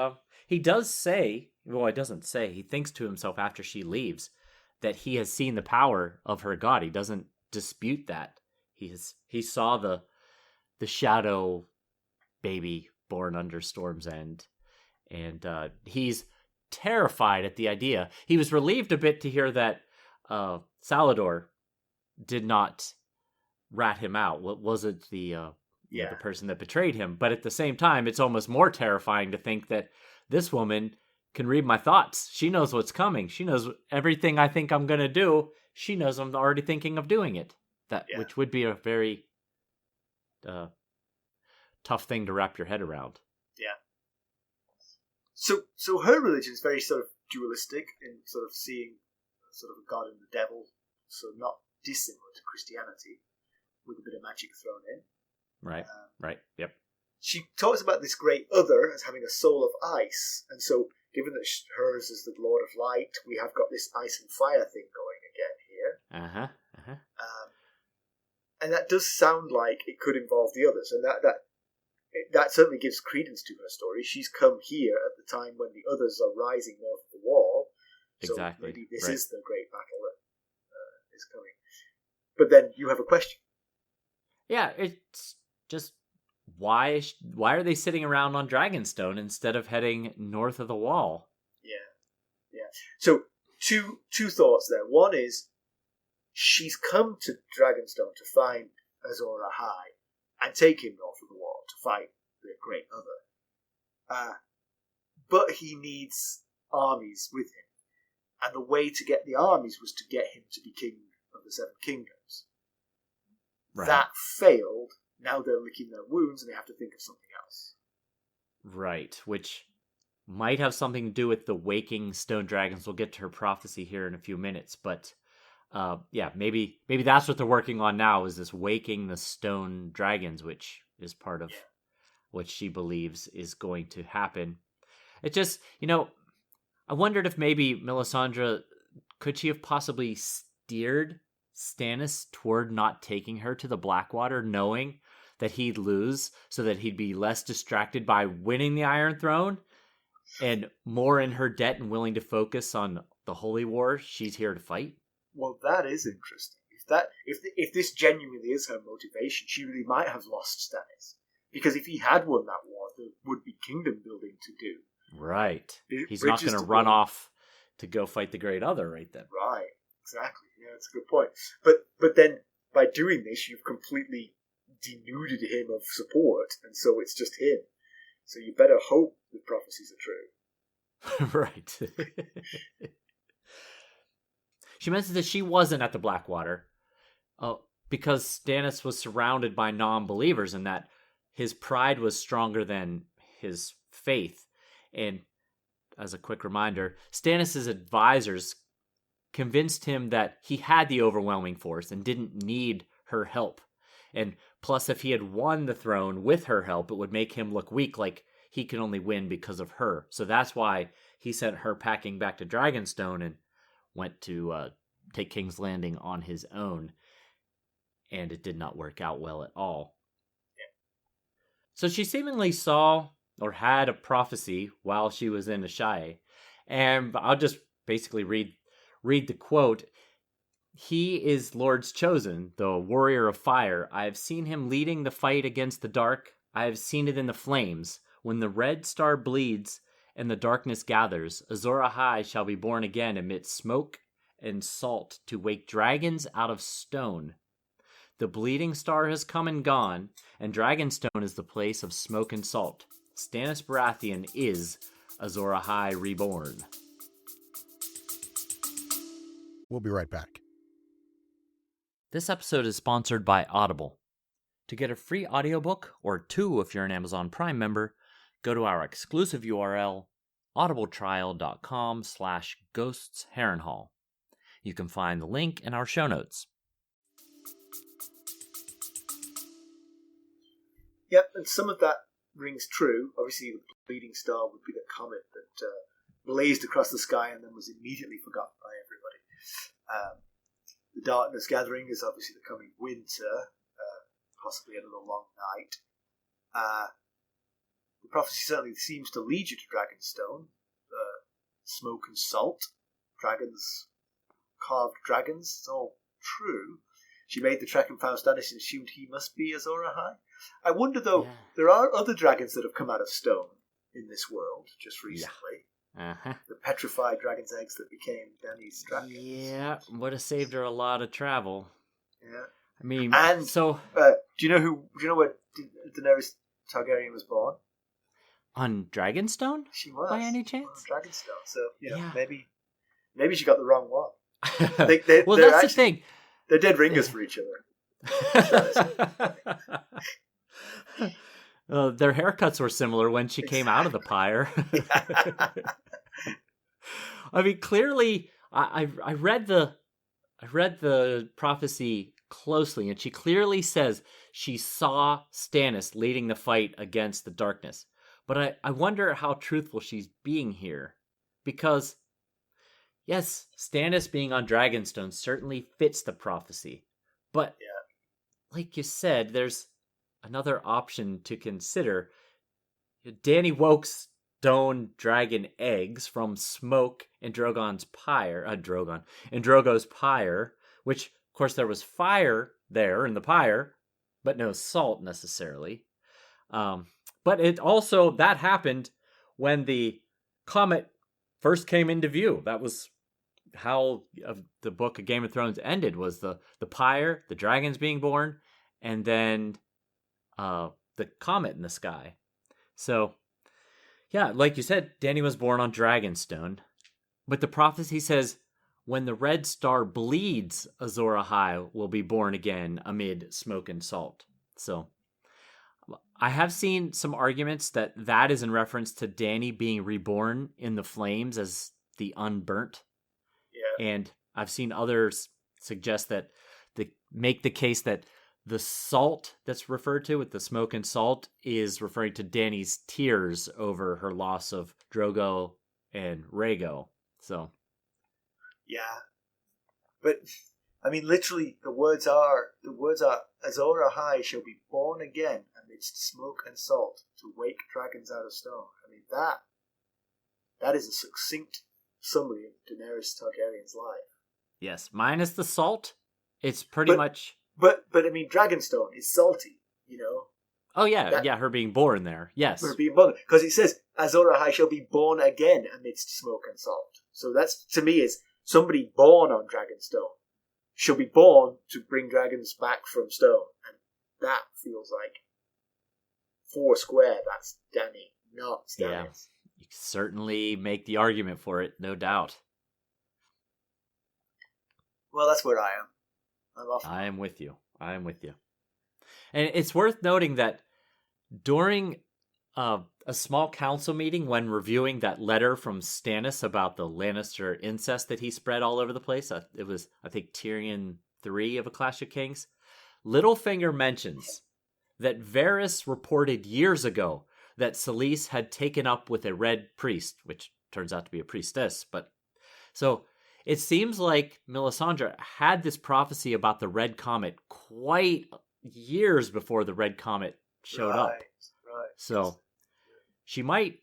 does say, well, he doesn't say. He thinks to himself after she leaves that he has seen the power of her god. He doesn't dispute that. He saw the shadow baby born under Storm's End. And he's terrified at the idea. He was relieved a bit to hear that Salador did not rat him out. Wasn't the person that betrayed him. But at the same time, it's almost more terrifying to think that this woman can read my thoughts. She knows what's coming. She knows everything I think I'm going to do. She knows I'm already thinking of doing it. Which would be a very tough thing to wrap your head around. Yeah. So her religion is very sort of dualistic in sort of seeing sort of a god and the devil, so not dissimilar to Christianity, with a bit of magic thrown in. Right. Right. Yep. She talks about this great other as having a soul of ice, and so given that hers is the Lord of Light, we have got this ice and fire thing going again here. And that does sound like it could involve the others, and that certainly gives credence to her story. She's come here at the time when the others are rising north of the wall. Exactly. So maybe this is the great battle that is coming. But then you have a question. Yeah, it's just why are they sitting around on Dragonstone instead of heading north of the wall? Yeah. So two thoughts there. One is she's come to Dragonstone to find Azor Ahai and take him north of the wall to fight the Great Other. But he needs armies with him. And the way to get the armies was to get him to be king of the Seven Kingdoms. Right. That failed. Now they're licking their wounds and they have to think of something else. Right, which might have something to do with the waking stone dragons. We'll get to her prophecy here in a few minutes, but maybe that's what they're working on now, is this waking the stone dragons, which is part of what she believes is going to happen. It just, I wondered if maybe Melisandre, could she have possibly steered Stannis toward not taking her to the Blackwater, knowing that he'd lose, so that he'd be less distracted by winning the Iron Throne and more in her debt and willing to focus on the Holy War she's here to fight? Well, that is interesting. If this genuinely is her motivation, she really might have lost Stannis. Because if he had won that war, there would be kingdom building to do. Right. He's not going to run off to go fight the Great Other right then. Right. Exactly. Yeah, that's a good point. But then by doing this, you've completely denuded him of support, and so it's just him. So you better hope the prophecies are true. Right. She mentions that she wasn't at the Blackwater because Stannis was surrounded by non-believers and that his pride was stronger than his faith. And as a quick reminder, Stannis' advisors convinced him that he had the overwhelming force and didn't need her help. And plus, if he had won the throne with her help, it would make him look weak, like he could only win because of her. So that's why he sent her packing back to Dragonstone and went to take King's Landing on his own. And it did not work out well at all. Yeah. So she seemingly saw or had a prophecy while she was in Asshai. And I'll just basically read the quote. He is Lord's chosen, the warrior of fire. I have seen him leading the fight against the dark. I have seen it in the flames. When the red star bleeds and the darkness gathers, Azor Ahai shall be born again amidst smoke and salt to wake dragons out of stone. The bleeding star has come and gone, and Dragonstone is the place of smoke and salt. Stannis Baratheon is Azor Ahai reborn. We'll be right back. This episode is sponsored by Audible. To get a free audiobook, or 2 if you're an Amazon Prime member, go to our exclusive URL, audibletrial.com/ghostsharrenhal. You can find the link in our show notes. Yep, and some of that rings true. Obviously, the bleeding star would be the comet that blazed across the sky and then was immediately forgotten by everybody. The darkness gathering is obviously the coming winter, possibly another long night. The prophecy certainly seems to lead you to Dragonstone. Smoke and salt, dragons, carved dragons, it's all true. She made the trek and found Stannis and assumed he must be Azor Ahai. I wonder, though, there are other dragons that have come out of stone in this world just recently. The petrified dragon's eggs that became Dany's dragon. Yeah, would have saved her a lot of travel. Yeah. I mean, and so... do you know where Daenerys Targaryen was born? On Dragonstone? She was. By any chance? On Dragonstone. So, maybe she got the wrong one. Well, that's the thing. They're dead ringers for each other. Their haircuts were similar when she came out of the pyre. I mean, clearly, I read the prophecy closely, and she clearly says she saw Stannis leading the fight against the darkness. But I wonder how truthful she's being here, because yes, Stannis being on Dragonstone certainly fits the prophecy, but like you said, there's another option to consider. Dany woke stone dragon eggs from smoke in Drogon's pyre, in Drogo's pyre, which of course there was fire there in the pyre, but no salt necessarily. But it also, that happened when the comet first came into view. That was how the book of Game of Thrones ended, was the pyre, the dragons being born, and then the comet in the sky. So, yeah, like you said, Dany was born on Dragonstone. But the prophecy says, when the red star bleeds, Azor Ahai will be born again amid smoke and salt. So, I have seen some arguments that is in reference to Dany being reborn in the flames as the unburnt. Yeah. And I've seen others suggest that make the case that the salt that's referred to with the smoke and salt is referring to Dany's tears over her loss of Drogo and Rhaego. So, yeah, but I mean, literally, the words are Azor Ahai shall be born again amidst smoke and salt to wake dragons out of stone. I mean, that is a succinct summary of Daenerys Targaryen's life. Yes, minus the salt, it's pretty much. But I mean, Dragonstone is salty, you know. Oh yeah, her being born there. Yes, her being born, because it says Azor Ahai shall be born again amidst smoke and salt. So that's, to me, is somebody born on Dragonstone shall be born to bring dragons back from stone, and that feels like four square. That's Dany, not Stannis. Yeah, you certainly make the argument for it, no doubt. Well, that's where I am. I am with you. And it's worth noting that during a small council meeting, when reviewing that letter from Stannis about the Lannister incest that he spread all over the place, it was, I think, Tyrion 3 of A Clash of Kings, Littlefinger mentions that Varys reported years ago that Selyse had taken up with a red priest, which turns out to be a priestess. But so it seems like Melisandre had this prophecy about the Red Comet quite years before the Red Comet showed up. Right. So she might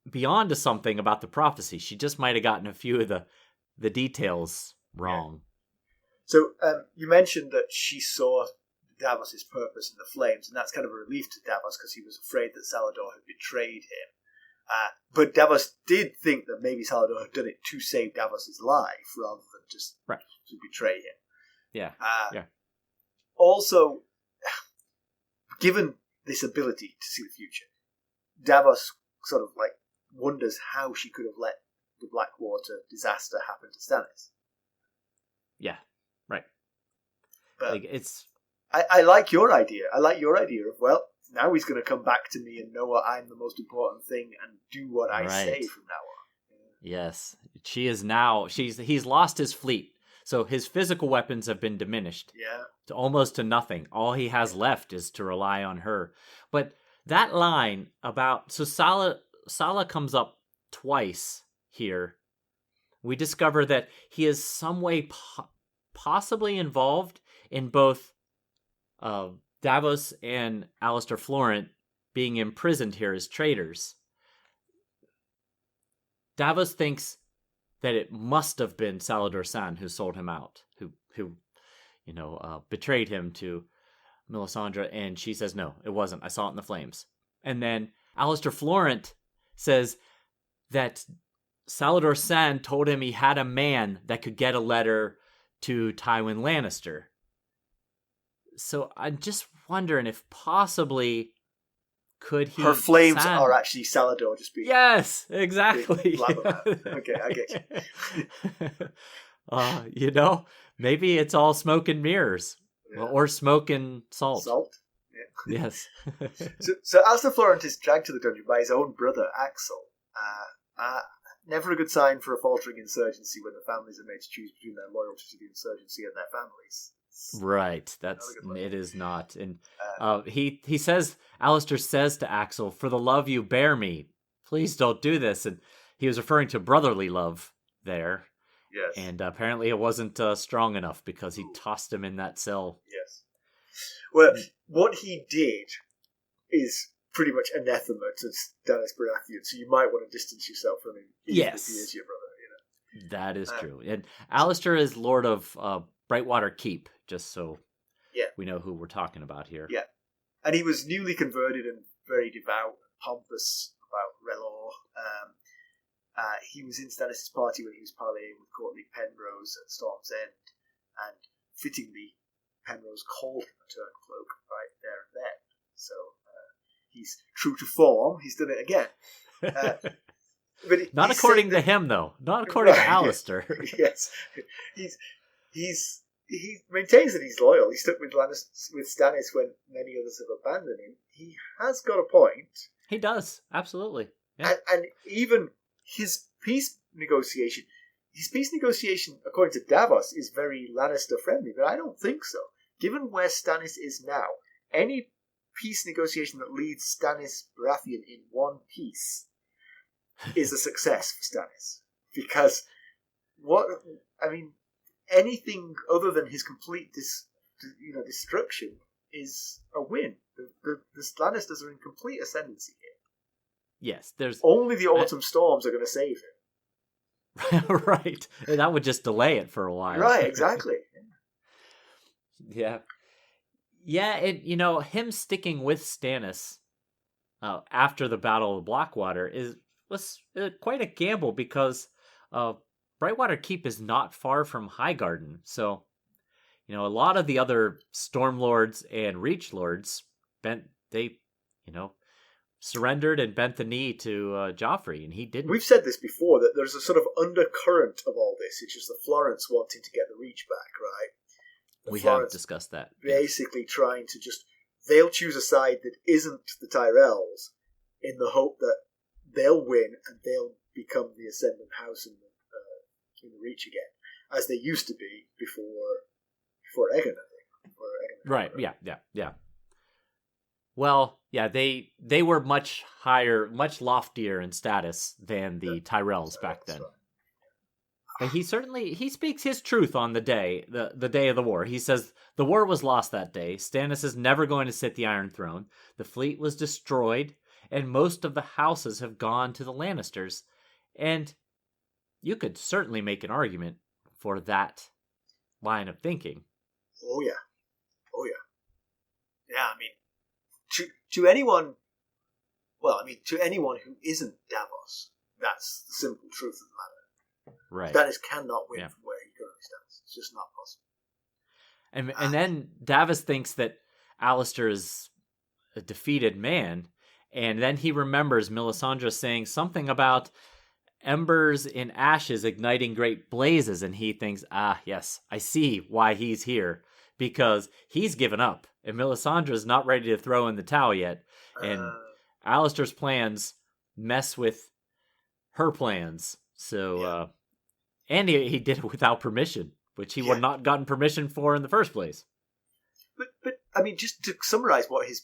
be onto something about the prophecy. She just might have gotten a few of the details wrong. So you mentioned that she saw Davos' purpose in the flames, and that's kind of a relief to Davos because he was afraid that Salador had betrayed him. But Davos did think that maybe Salador had done it to save Davos' life rather than just to betray him. Yeah. Also, given this ability to see the future, Davos sort of like wonders how she could have let the Blackwater disaster happen to Stannis. Yeah, right. But like it's. I like your idea. I like your idea of, well, now he's going to come back to me and know what I'm the most important thing and do what I say from now on. Yes, she is now. He's lost his fleet, so his physical weapons have been diminished. Yeah, to almost to nothing. All he has left is to rely on her. But that line about Sala comes up twice here. We discover that he is some way possibly involved in both Davos and Alester Florent being imprisoned here as traitors. Davos thinks that it must have been Salador Saan who sold him out, who betrayed him to Melisandre, and she says, no, it wasn't. I saw it in the flames. And then Alester Florent says that Salladhor Saan told him he had a man that could get a letter to Tywin Lannister. So I'm just wondering if possibly could he... Her flames are actually Salladhor just being... Yes, exactly. Okay, I get you. Maybe it's all smoke and mirrors. Yeah. Or smoke and salt. Salt? Yeah. Yes. so Alester Florent is dragged to the dungeon by his own brother, Axel. Never a good sign for a faltering insurgency when the families are made to choose between their loyalty to the insurgency and their families. Right. It is not. And he says, Alistair says to Axel, for the love you bear me, please don't do this. And he was referring to brotherly love there. Yes. And apparently it wasn't strong enough because he tossed him in that cell. Yes. Well, what he did is pretty much anathema to Stannis Baratheon, so you might want to distance yourself from him, even if he is your brother. That is true. And Alistair is Lord of Brightwater Keep, just so we know who we're talking about here. Yeah. And he was newly converted and very devout, pompous about Relor. He was in Stannis' party when he was parleying with courtly Penrose at Storm's End, and fittingly, Penrose called him a turncloak right there and then. So he's true to form. He's done it again. But not according to him, though. Not according to Alistair. Yes, he maintains that he's loyal. He stuck with Stannis when many others have abandoned him. He has got a point. He does, absolutely. Yeah. And even his peace negotiation, according to Davos, is very Lannister friendly, but I don't think so. Given where Stannis is now, any peace negotiation that leads Stannis Baratheon in one piece is a success for Stannis. Because anything other than his complete destruction is a win. The Lannisters are in complete ascendancy here. Yes, there's only the autumn storms are going to save him. Right, and that would just delay it for a while. Right, exactly. Yeah. And him sticking with Stannis after the Battle of Blackwater was quite a gamble because Brightwater Keep is not far from Highgarden. So, a lot of the other Stormlords and Reachlords surrendered and bent the knee to Joffrey, and he didn't. We've said this before, that there's a sort of undercurrent of all this, which is the Florents wanting to get the Reach back, right? We have discussed that. Basically trying to they'll choose a side that isn't the Tyrells in the hope that they'll win and they'll become the Ascendant House in the Reach again, as they used to be before Egon, I think. Right, yeah. Well, yeah, they were much higher, much loftier in status than the Tyrells back then. But he speaks his truth on the day of the war. He says, the war was lost that day. Stannis is never going to sit the Iron Throne. The fleet was destroyed, and most of the houses have gone to the Lannisters. And you could certainly make an argument for that line of thinking. Oh, yeah. Yeah, I mean, to anyone who isn't Davos, that's the simple truth of the matter. Right. Stannis cannot win from where he currently stands. It's just not possible. And then Davos thinks that Alistair is a defeated man, and then he remembers Melisandre saying something about embers in ashes igniting great blazes, and he thinks, yes, I see why he's here, because he's given up, and Melisandre is not ready to throw in the towel yet, and Alistair's plans mess with her plans. So, and he did it without permission, which he would not gotten permission for in the first place. But I mean, just to summarise what his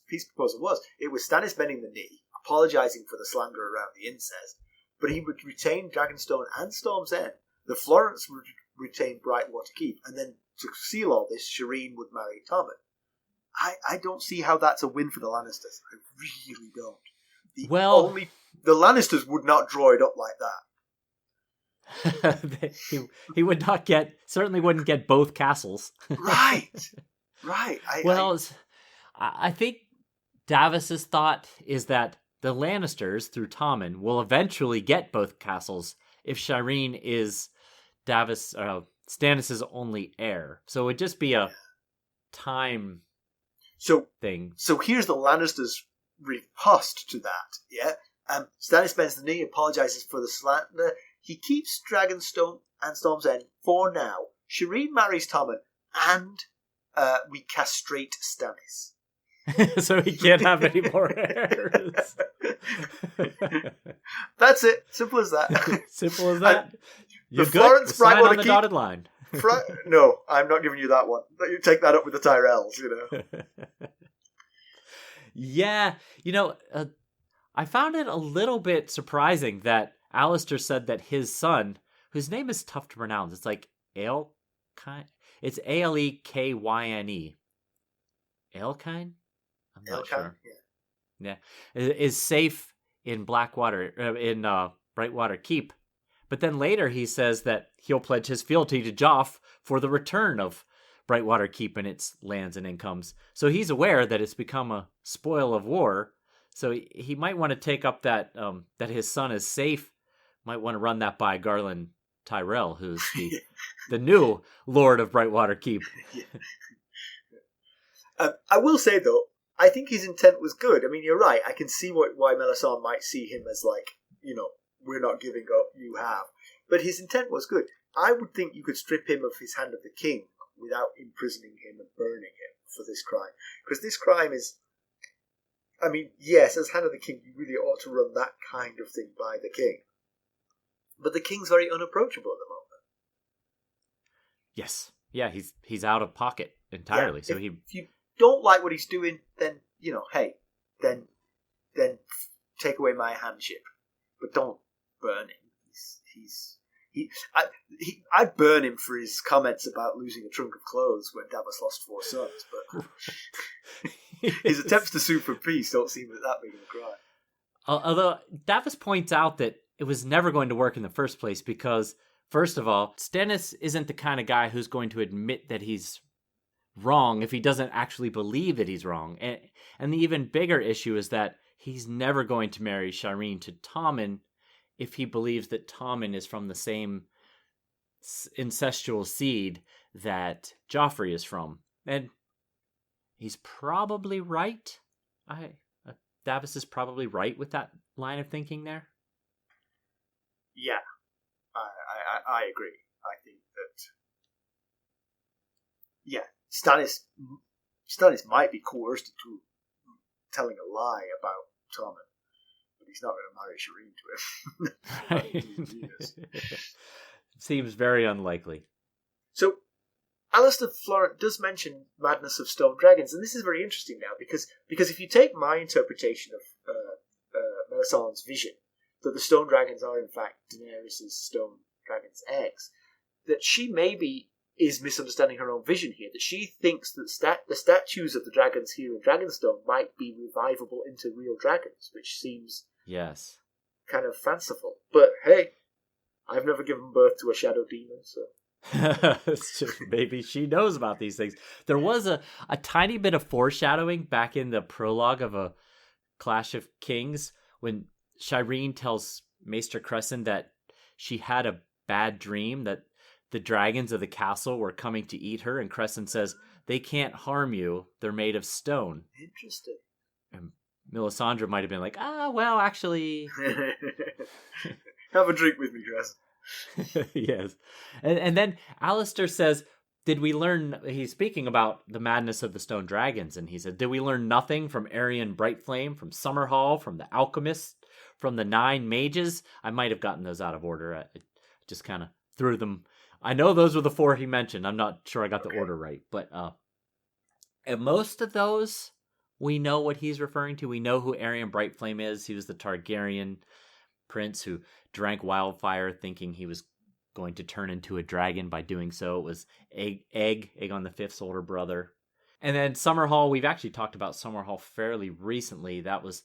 peace proposal was, it was Stannis bending the knee, apologising for the slander around the incest, but he would retain Dragonstone and Storm's End. The Florents would retain Brightwater Keep, and then to seal all this, Shireen would marry Tommen. I don't see how that's a win for the Lannisters. I really don't. The Lannisters would not draw it up like that. he would not certainly wouldn't get both castles. Right. I think Davos's thought is that the Lannisters, through Tommen, will eventually get both castles if Shireen is Stannis' only heir. So it would just be a time thing. So here's the Lannisters' riposte to that, yeah? Stannis bends the knee, apologises for the slander. He keeps Dragonstone and Storm's End for now. Shireen marries Tommen, and we castrate Stannis. So he can't have any more heirs. That's it. Simple as that. Simple as that. You're the good. Florence Sign on the keep... dotted line. No, I'm not giving you that one. You take that up with the Tyrells, Yeah, I found it a little bit surprising that Alester said that his son, whose name is tough to pronounce, it's like Aelkyne. It's Alekyne. Aelkyne? I'm not sure. Yeah, is safe in Blackwater, in Brightwater Keep. But then later he says that he'll pledge his fealty to Joff for the return of Brightwater Keep and its lands and incomes. So he's aware that it's become a spoil of war. So he might want to take up that his son is safe. Might want to run that by Garland Tyrell, who's the new Lord of Brightwater Keep. I will say, though, I think his intent was good. I mean, you're right. I can see why Melisandre might see him as like, we're not giving up, you have. But his intent was good. I would think you could strip him of his Hand of the King without imprisoning him and burning him for this crime. Because this crime is... I mean, yes, as Hand of the King, you really ought to run that kind of thing by the king. But the king's very unapproachable at the moment. Yes. Yeah, he's out of pocket entirely. Yeah, so if you don't like what he's doing, then, then take away my handship. But don't burn him. I'd burn him for his comments about losing a trunk of clothes when Davos lost 4 sons, but his attempts to sue for peace don't seem that big of a crime. Although Davos points out that it was never going to work in the first place because, first of all, Stannis isn't the kind of guy who's going to admit that he's wrong if he doesn't actually believe that he's wrong. And the even bigger issue is that he's never going to marry Shireen to Tommen if he believes that Tommen is from the same incestual seed that Joffrey is from. And he's probably right. Davos is probably right with that line of thinking there. Yeah, I agree. I think that, Stannis might be coerced into telling a lie about Tommen, but he's not going to marry Shireen to him. Seems very unlikely. So, Alester Florent does mention madness of stone dragons, and this is very interesting now, because if you take my interpretation of Melisandre's vision, that the stone dragons are in fact Daenerys' stone dragon's eggs, that she maybe is misunderstanding her own vision here, that she thinks that the statues of the dragons here in Dragonstone might be revivable into real dragons, which seems kind of fanciful. But hey, I've never given birth to a shadow demon, so... Maybe she knows about these things. There was a tiny bit of foreshadowing back in the prologue of A Clash of Kings when Shireen tells Maester Crescent that she had a bad dream that the dragons of the castle were coming to eat her, and Crescent says, "They can't harm you, they're made of stone." Interesting. And Melisandre might have been like, well, actually... Have a drink with me, Crescent. Yes. And then Alester says, did we learn... He's speaking about the madness of the stone dragons, and he said, did we learn nothing from Aerion Brightflame, from Summerhall, from the Alchemist, from the 9 mages? I might have gotten those out of order. I just kind of threw them... I know those were the 4 he mentioned. I'm not sure I got the order right. But and most of those, we know what he's referring to. We know who Aerion Brightflame is. He was the Targaryen prince who drank wildfire thinking he was going to turn into a dragon. By doing so, it was Aegon the Fifth's older brother. And then Summerhall, we've actually talked about Summerhall fairly recently. That was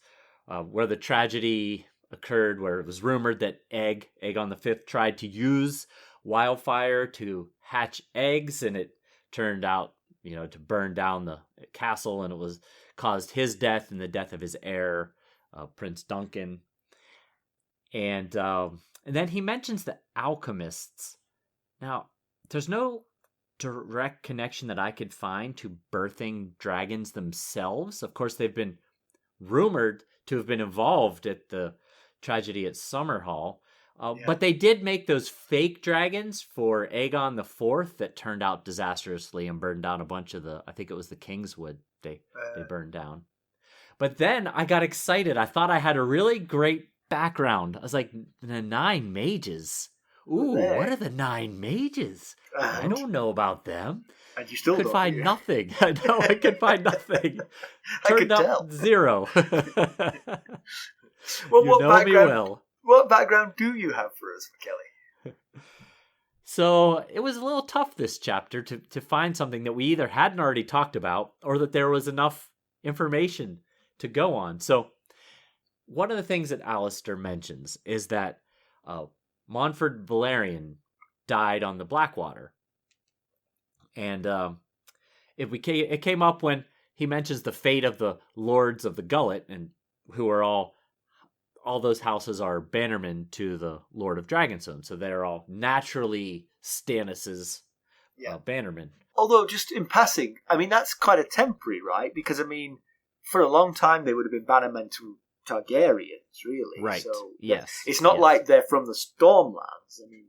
where the tragedy occurred where it was rumored that Aegon V tried to use wildfire to hatch eggs, and it turned out, to burn down the castle, and it was caused his death and the death of his heir, Prince Duncan. And then he mentions the alchemists. Now, there's no direct connection that I could find to birthing dragons themselves. Of course, they've been rumored to have been involved at the tragedy at Summerhall. But they did make those fake dragons for Aegon IV that turned out disastrously and burned down a bunch of I think it was the Kingswood they burned down. But then I got excited. I thought I had a really great background. I was like, the 9 mages. Ooh, what are the 9 mages? I don't know about them. And you still could find nothing. I know, I could find nothing. Turned up 0. Well, you know me well. What background do you have for us, Mackelly? So it was a little tough this chapter to find something that we either hadn't already talked about or that there was enough information to go on. So one of the things that Alester mentions is that Montford Valerian died on the Blackwater. And it came up when he mentions the fate of the Lords of the Gullet, and who are all those houses are bannermen to the Lord of Dragonstone. So they're all naturally Stannis's bannermen. Although, just in passing, I mean, that's kind of temporary, right? Because, I mean, for a long time they would have been bannermen to Targaryens, really. Right. So yes. It's not like they're from the Stormlands. I mean,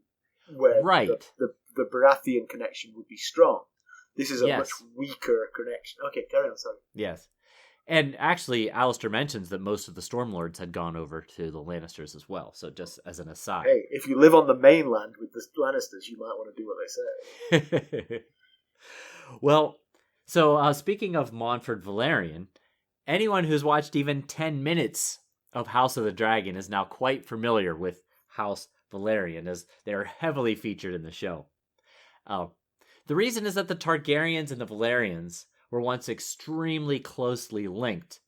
where right. the Baratheon connection would be strong. This is a much weaker connection. Okay, carry on, sorry. Yes. And actually, Alester mentions that most of the Stormlords had gone over to the Lannisters as well. So just as an aside. Hey, if you live on the mainland with the Lannisters, you might want to do what they say. Well, so speaking of Montford Valerian, anyone who's watched even 10 minutes of House of the Dragon is now quite familiar with House Valerian, as they are heavily featured in the show. The reason is that the Targaryens and the Valerians were once extremely closely linked.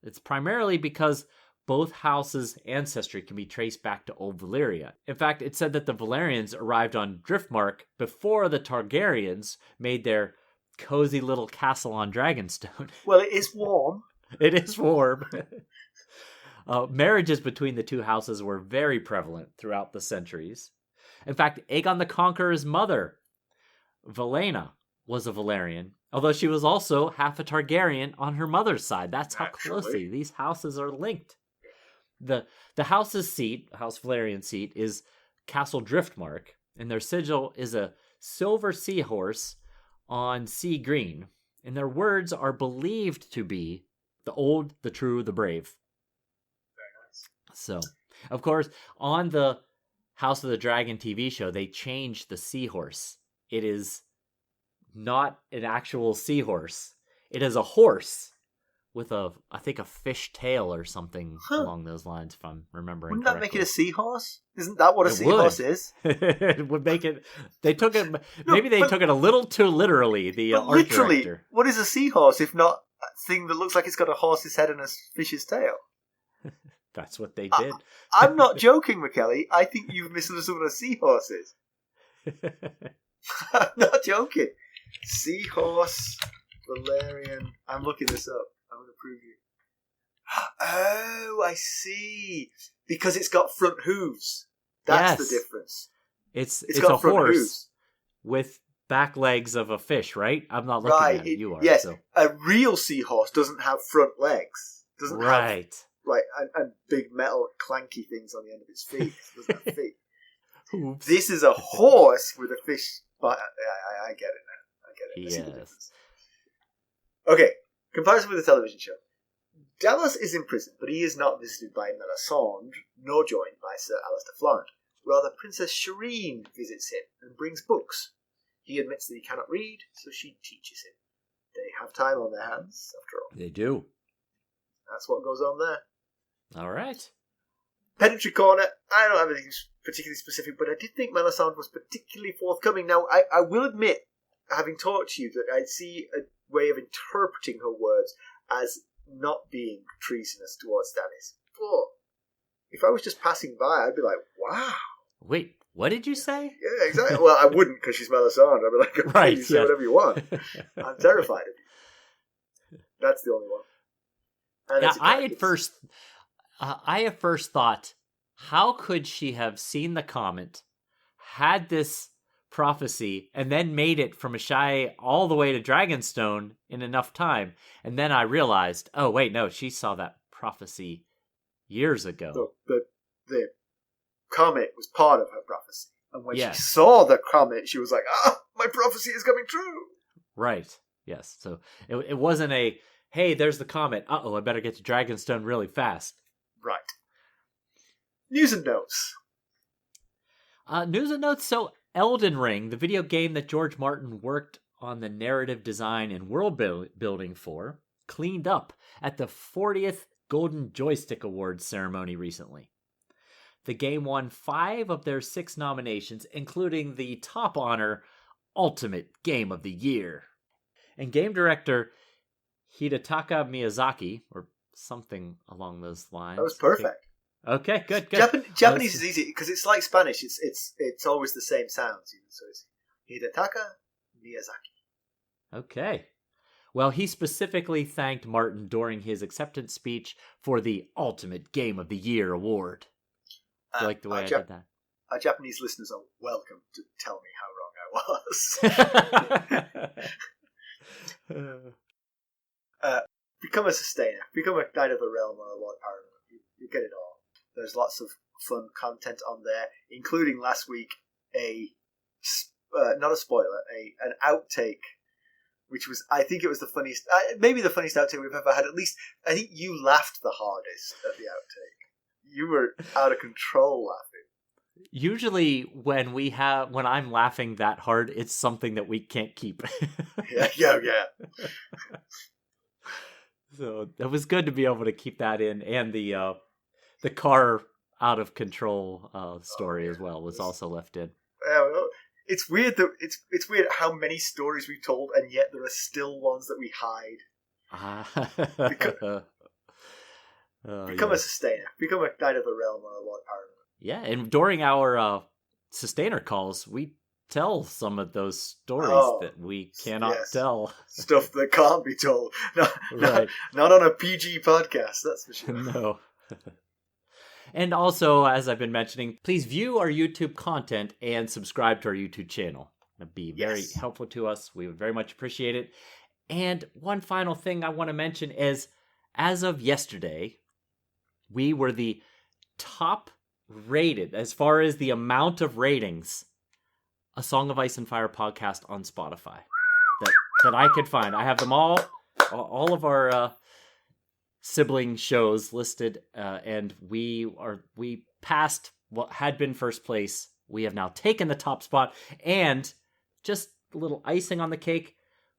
It's primarily because both houses' ancestry can be traced back to Old Valyria. In fact, it's said that the Valerians arrived on Driftmark before the Targaryens made their cozy little castle on Dragonstone. Well, it is warm. It is warm. Marriages between the two houses were very prevalent throughout the centuries. In fact, Aegon the Conqueror's mother, Valena, was a Valerian, although she was also half a Targaryen on her mother's side. That's how closely these houses are linked. The house's seat, House Valerian seat, is Castle Driftmark, and their sigil is a silver seahorse on sea green, and their words are believed to be the old, the true, the brave. Very nice. So, of course, on the House of the Dragon TV show, they changed the seahorse. It is not an actual seahorse. It is a horse with I think a fish tail or something along those lines, if I'm remembering Wouldn't correctly. that make it a seahorse? Isn't that what a seahorse is? It would make it... They took it... Maybe they took it a little too literally, the art literally, director. What is a seahorse if not a thing that looks like it's got a horse's head and a fish's tail? That's what they did. I'm not joking, Mackelly. I think you've misunderstood what a seahorse is. I'm not joking. Seahorse, Valerian. I'm looking this up. I'm going to prove you. Oh, I see. Because it's got front hooves. That's the difference. It's got a front horse hooves with back legs of a fish, right? I'm not looking at it. You are. Yes, so. A real seahorse doesn't have front legs. Doesn't have and big metal clanky things on the end of its feet. It doesn't have feet. Oops. This is a horse with a fish. But I get it now. I get it. I see the difference. Okay, comparison with the television show. Davos is in prison, but he is not visited by Melisandre, nor joined by Sir Alester Florent. Rather, Princess Shireen visits him and brings books. He admits that he cannot read, so she teaches him. They have time on their hands, after all. They do. That's what goes on there. All right. Pedantry Corner, I don't have anything particularly specific, but I did think Melisandre was particularly forthcoming. Now, I will admit, having talked to you, that I see a way of interpreting her words as not being treasonous towards Stannis. But if I was just passing by, I'd be like, wow. Wait, what did you say? Yeah, exactly. Well, I wouldn't because she's Melisandre. I'd be like, okay, right, you say whatever you want. I'm terrified of you. That's the only one. And yeah, I at first thought, how could she have seen the comment, had this prophecy, and then made it from Asshai all the way to Dragonstone in enough time? And then I realized, oh wait, no, she saw that prophecy years ago. The comet was part of her prophecy. And when yes. she saw the comet, she was like, my prophecy is coming true. Right. Yes. So it wasn't a, hey, there's the comet. Uh-oh, I better get to Dragonstone really fast. Right. News and notes. News and notes. So Elden Ring, the video game that George Martin worked on the narrative design and world building for, cleaned up at the 40th Golden Joystick Awards ceremony recently. The game won 5 of their 6 nominations, including the top honor, Ultimate Game of the Year. And game director Hidetaka Miyazaki, or something along those lines. That was perfect. Okay, good. Japanese is easy because it's like Spanish. It's always the same sounds. So it's Hidetaka Miyazaki. Okay. Well, he specifically thanked Martin during his acceptance speech for the Ultimate Game of the Year award. Do you like the way I did that? Our Japanese listeners are welcome to tell me how wrong I was. Become a sustainer. Become a Knight of the Realm or a Lord Paramount. You get it all. There's lots of fun content on there, including last week not a spoiler, an outtake, which was, I think it was the funniest, maybe the funniest outtake we've ever had. At least, I think you laughed the hardest at the outtake. You were out of control laughing. Usually when I'm laughing that hard, it's something that we can't keep. Yeah. So it was good to be able to keep that in, and the car out of control story as well was also left in. It's weird that it's weird how many stories we've told, and yet there are still ones that we hide. Become a sustainer. Become a Knight of the Realm or a Lord Paramount. Yeah, and during our sustainer calls, we tell some of those stories that we cannot tell. Stuff that can't be told. Not on a PG podcast, that's for sure. No. And also, as I've been mentioning, please view our YouTube content and subscribe to our YouTube channel. That'd be very helpful to us. We would very much appreciate it. And one final thing I want to mention is, as of yesterday, we were the top rated, as far as the amount of ratings, A Song of Ice and Fire podcast on Spotify that I could find. I have them all of our sibling shows listed, and we passed what had been first place. We have now taken the top spot, and just a little icing on the cake,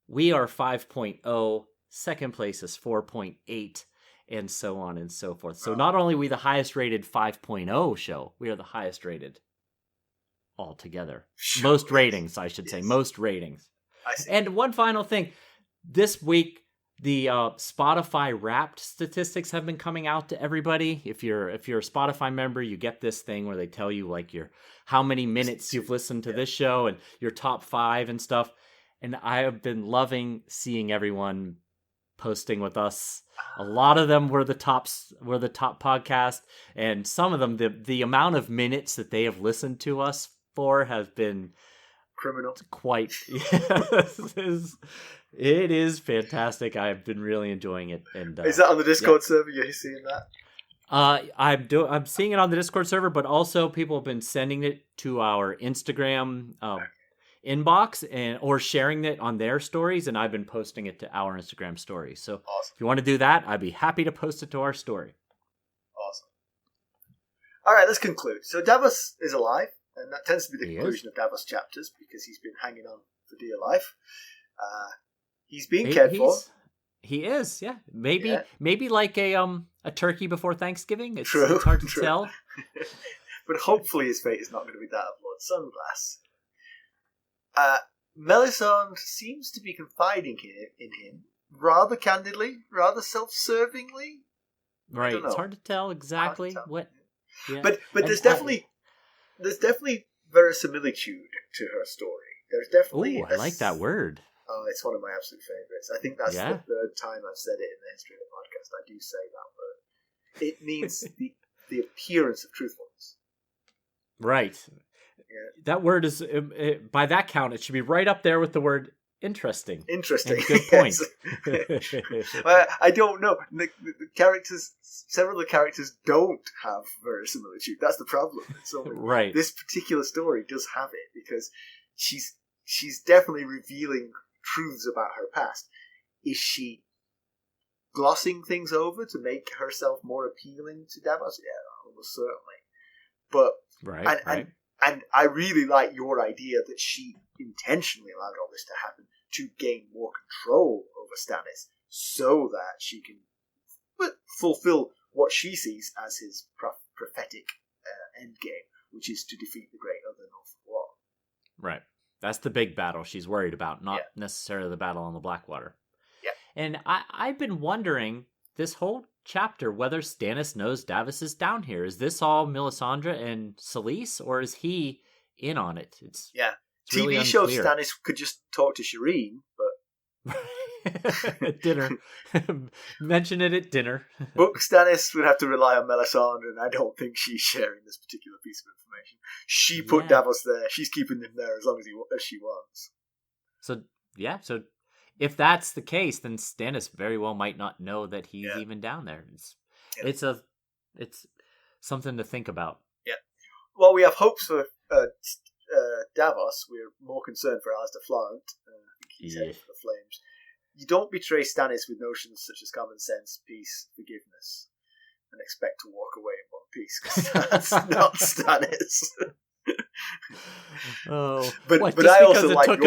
we are 5.0, second place is 4.8, and so on and so forth. So not only are we the highest rated 5.0 show, we are the highest rated altogether. Most ratings, I should say. Most ratings. And one final thing. This week, the Spotify Wrapped statistics have been coming out to everybody. If you're a Spotify member, you get this thing where they tell you like how many minutes you've listened to this show and your top 5 and stuff. And I have been loving seeing everyone posting with us. A lot of them were the top podcast, and some of them the amount of minutes that they have listened to us for has been criminal. Quite. It is fantastic. I've been really enjoying it. And is that on the Discord server? You're seeing that? I'm seeing it on the Discord server, but also people have been sending it to our Instagram inbox or sharing it on their stories, and I've been posting it to our Instagram stories. So awesome. If you want to do that, I'd be happy to post it to our story. Awesome. All right, let's conclude. So Davos is alive, and that tends to be the conclusion of Davos chapters because he's been hanging on for dear life. He's being cared for. He is, yeah. Maybe like a turkey before Thanksgiving. It's hard to tell. But hopefully his fate is not going to be that of Lord Sunglass. Melisandre seems to be confiding in him rather candidly, rather self-servingly. Right, it's hard to tell exactly what Yeah. But there's definitely verisimilitude to her story. There's definitely. I like that word. Oh, it's one of my absolute favorites. I think that's the third time I've said it in the history of the podcast. I do say that word. It means the appearance of truthfulness. Right. Yeah. That word is, by that count, it should be right up there with the word interesting. Interesting. And good point. I don't know. The characters, several of the characters don't have verisimilitude. That's the problem. So right. This particular story does have it because she's definitely revealing truths about her past. Is she glossing things over to make herself more appealing to Davos? Yeah, almost certainly. But and I really like your idea that she intentionally allowed all this to happen to gain more control over Stannis, so that she can fulfill what she sees as his prophetic endgame, which is to defeat the Great Other North War. Right. That's the big battle she's worried about, not necessarily the battle on the Blackwater. Yeah. And I've been wondering this whole chapter whether Stannis knows Davos is down here. Is this all Melisandre and Selyse, or is he in on it? It's really TV show Stannis could just talk to Shireen, but at dinner. Mention it at dinner. Book Stannis would have to rely on Melisandre, and I don't think she's sharing this particular piece of information. She put Davos there. She's keeping him there as long as she wants. So if that's the case, then Stannis very well might not know that he's even down there. It's something to think about. Yeah. Well, we have hopes for Davos. We're more concerned for Alester Florent. I think he's headed for the flames. You don't betray Stannis with notions such as common sense, peace, forgiveness, and expect to walk away in one piece, because that's not Stannis. But I also like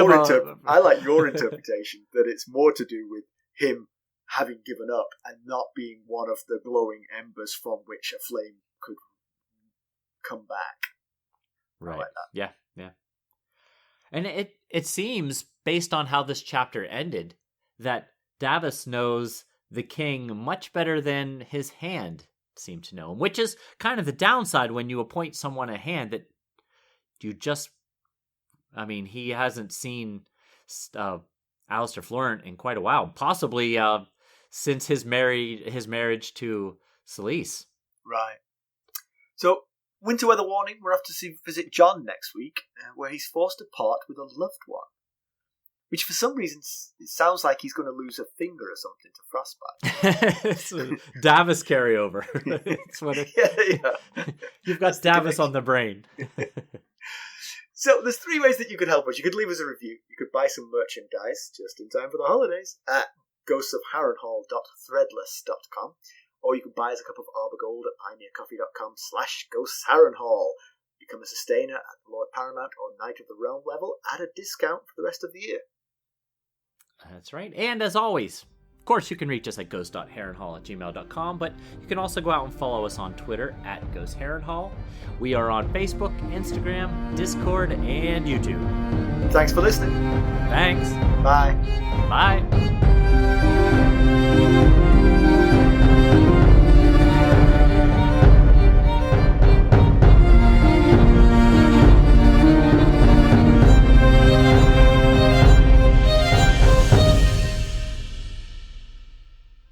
your interpretation that it's more to do with him having given up and not being one of the glowing embers from which a flame could come back. Right. Like that. Yeah. And it seems, based on how this chapter ended, that Davos knows the king much better than his hand seemed to know him, which is kind of the downside when you appoint someone a hand that you just... I mean, he hasn't seen Alester Florent in quite a while, possibly since his marriage to Selyse. Right. So, winter weather warning, we're off to visit Jon next week, where he's forced to part with a loved one. Which, for some reason, it sounds like he's going to lose a finger or something to frostbite. It's a Davos carryover. That's what You've got Davos on the brain. So, there's 3 ways that you could help us. You could leave us a review. You could buy some merchandise just in time for the holidays at ghostsofharrenhal.threadless.com, or you could buy us a cup of Arbor Gold at pioneercoffee.com/ghostsharrenhal. Become a sustainer at the Lord Paramount or Knight of the Realm level at a discount for the rest of the year. That's right. And as always, of course, you can reach us at ghost.harrenhal@gmail.com, but you can also go out and follow us on Twitter at ghostharrenhal. We are on Facebook, Instagram, Discord, and YouTube. Thanks for listening. Thanks. Bye. Bye.